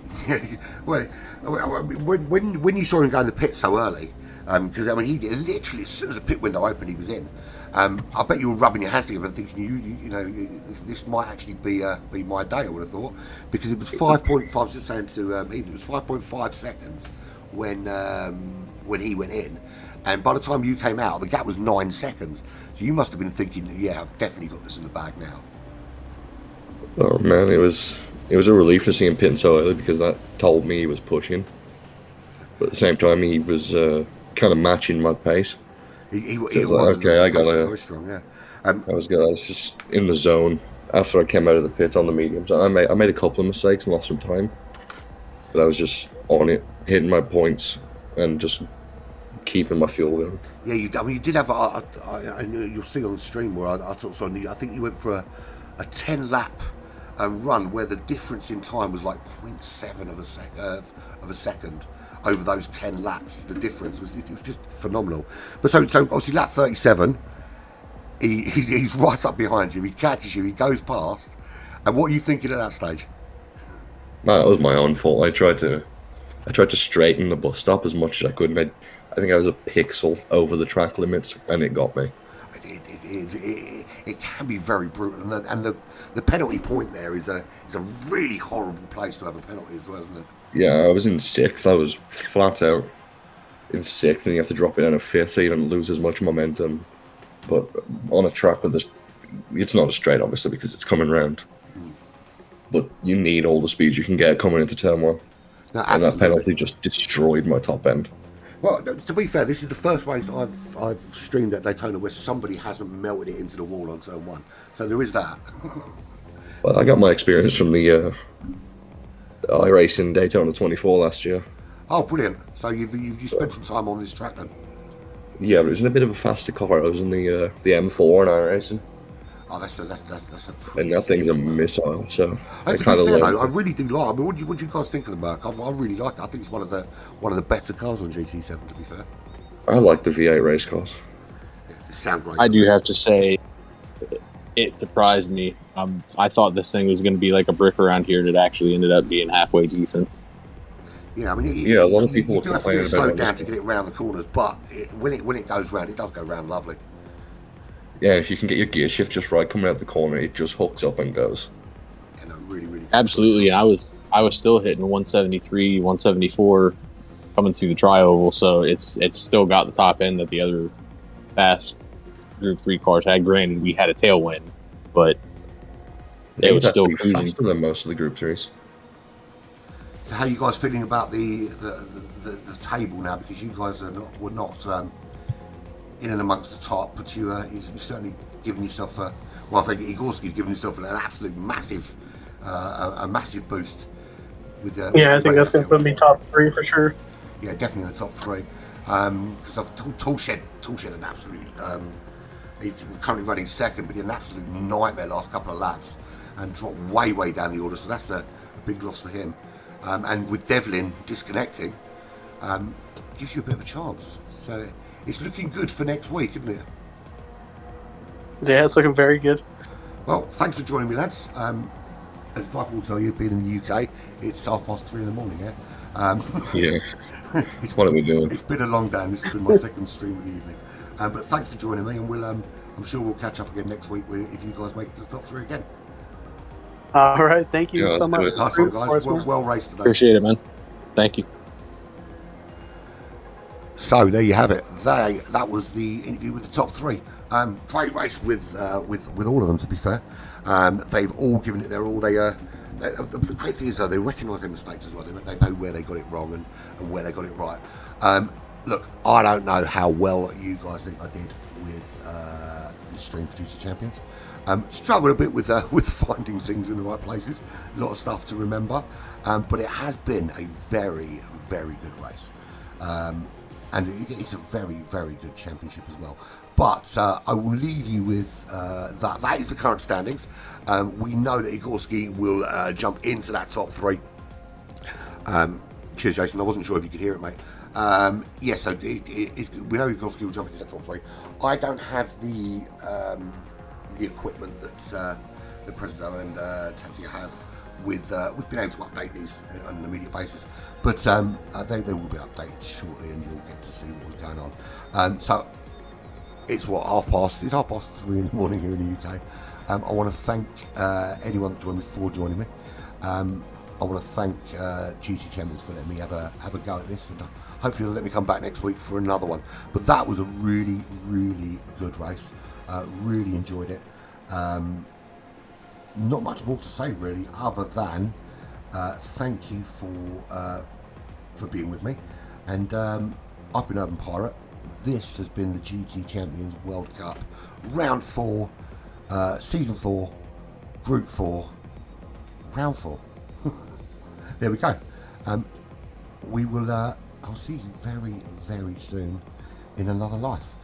Well, when you saw him go in the pit so early, because I mean, he literally, as soon as the pit window opened, he was in. I bet you were rubbing your hands together and thinking, this might actually be my day. I would have thought, because it was 5.5. I was just saying to Ethan, it was 5.5 seconds when he went in, and by the time you came out, the gap was 9 seconds. So you must have been thinking, yeah, I've definitely got this in the bag now. Oh man, it was a relief to see him pitting so early, because that told me he was pushing. But at the same time, he was kind of matching my pace. He was like, okay, I gotta. Very strong, yeah. I was just in the zone after I came out of the pits on the mediums. I made a couple of mistakes and lost some time, but I was just on it, hitting my points and just keeping my fuel going. Yeah, you did have. You'll see on the stream where I think you went for a 10 lap run where the difference in time was like 0.7 of a second over those 10 laps. The difference was just phenomenal. But so obviously lap 37, he's right up behind you. He catches you. He goes past. And what are you thinking at that stage? Man, that was my own fault. I tried to straighten the bus stop as much as I could, and I think I was a pixel over the track limits, and it got me. It can be very brutal, and the penalty point there is a really horrible place to have a penalty as well, isn't it? Yeah, I was in 6th. I was flat out in 6th, and you have to drop it down to 5th so you don't lose as much momentum. But on a track with this, it's not a straight, obviously, because it's coming round. But you need all the speed you can get coming into turn 1. No, and that penalty just destroyed my top end. Well, to be fair, this is the first race I've streamed at Daytona where somebody hasn't melted it into the wall on turn 1. So there is that. Well, I got my experience from the iRacing Daytona 24 last year. Oh, brilliant! So you spent some time on this track then? Yeah, but it was in a bit of a faster car. I was in the M4 in iRacing. Oh, that's a and that thing's a missile. So I really do like. I mean, what do you guys think of the Merc? I really like it. I think it's one of the better cars on GT7. To be fair, I like the V8 race cars. They sound great. I do have to say, it surprised me. I thought this thing was going to be like a brick around here, and it actually ended up being halfway decent. Yeah, I mean, a lot of people you do have to get it slowed down to get it around the corners, but when it goes round, it does go round lovely. Yeah, if you can get your gear shift just right coming out the corner, it just hooks up and goes. Yeah, no, really, really. Absolutely, I was still hitting 173, 174 coming through the tri-oval, so it's still got the top end that the other fast Group 3 cars had. Granted, we had a tailwind, but it was still cruising. Faster than most of the Group 3s. So, how are you guys feeling about the table now? Because you guys were not in and amongst the top, but you're certainly giving yourself I think Igorski's given himself an absolute massive boost. With I think that's going to put me top 3 for sure. Yeah, definitely in the top 3. Because I've Toolshed an absolute. He's currently running 2nd, but he had an absolute nightmare last couple of laps and dropped way down the order. So that's a big loss for him. And with Devlin disconnecting, gives you a bit of a chance. So it's looking good for next week, isn't it? Yeah, it's looking very good. Well, thanks for joining me, lads. As Viper will tell you, being in the UK, it's 3:30 in the morning, yeah? Yeah. What are we doing? It's been a long day, and this has been my second stream of the evening. But thanks for joining me, and we'll, I'm sure we'll catch up again next week if you guys make it to the top 3 again. All right, thank you so much. Nice one, guys. Well raced today. Appreciate it, man. Thank you. So there you have it. That was the interview with the top 3. Great race with all of them. To be fair, they've all given it their all. The great thing is though, they recognise their mistakes as well. They know where they got it wrong and where they got it right. look, I don't know how well you guys think I did with the Stream for GT Champions. Struggled a bit with finding things in the right places. A lot of stuff to remember, but it has been a very, very good race, and it's a very, very good championship as well. But I will leave you with that. That is the current standings. We know that Igorski will jump into that top 3. Cheers, Jason. I wasn't sure if you could hear it, mate. Yes, so we know Igorski will jump into that top 3. I don't have the equipment that the President and Tatia have with being able to update these on an immediate basis. But they will be updated shortly, and you'll get to see what was going on. So it's it's 3:30 in the morning here in the UK. I want to thank anyone that joined me for joining me. I want to thank GT Champions for letting me have a go at this, and hopefully they'll let me come back next week for another one. But that was a really, really good race. Really enjoyed it. Not much more to say really, other than thank you for being with me. And I've been Urban Pirate. This has been the GT Champions World Cup, Round 4, Season 4, Group 4, Round 4. There we go. We will. I'll see you very, very soon in another life.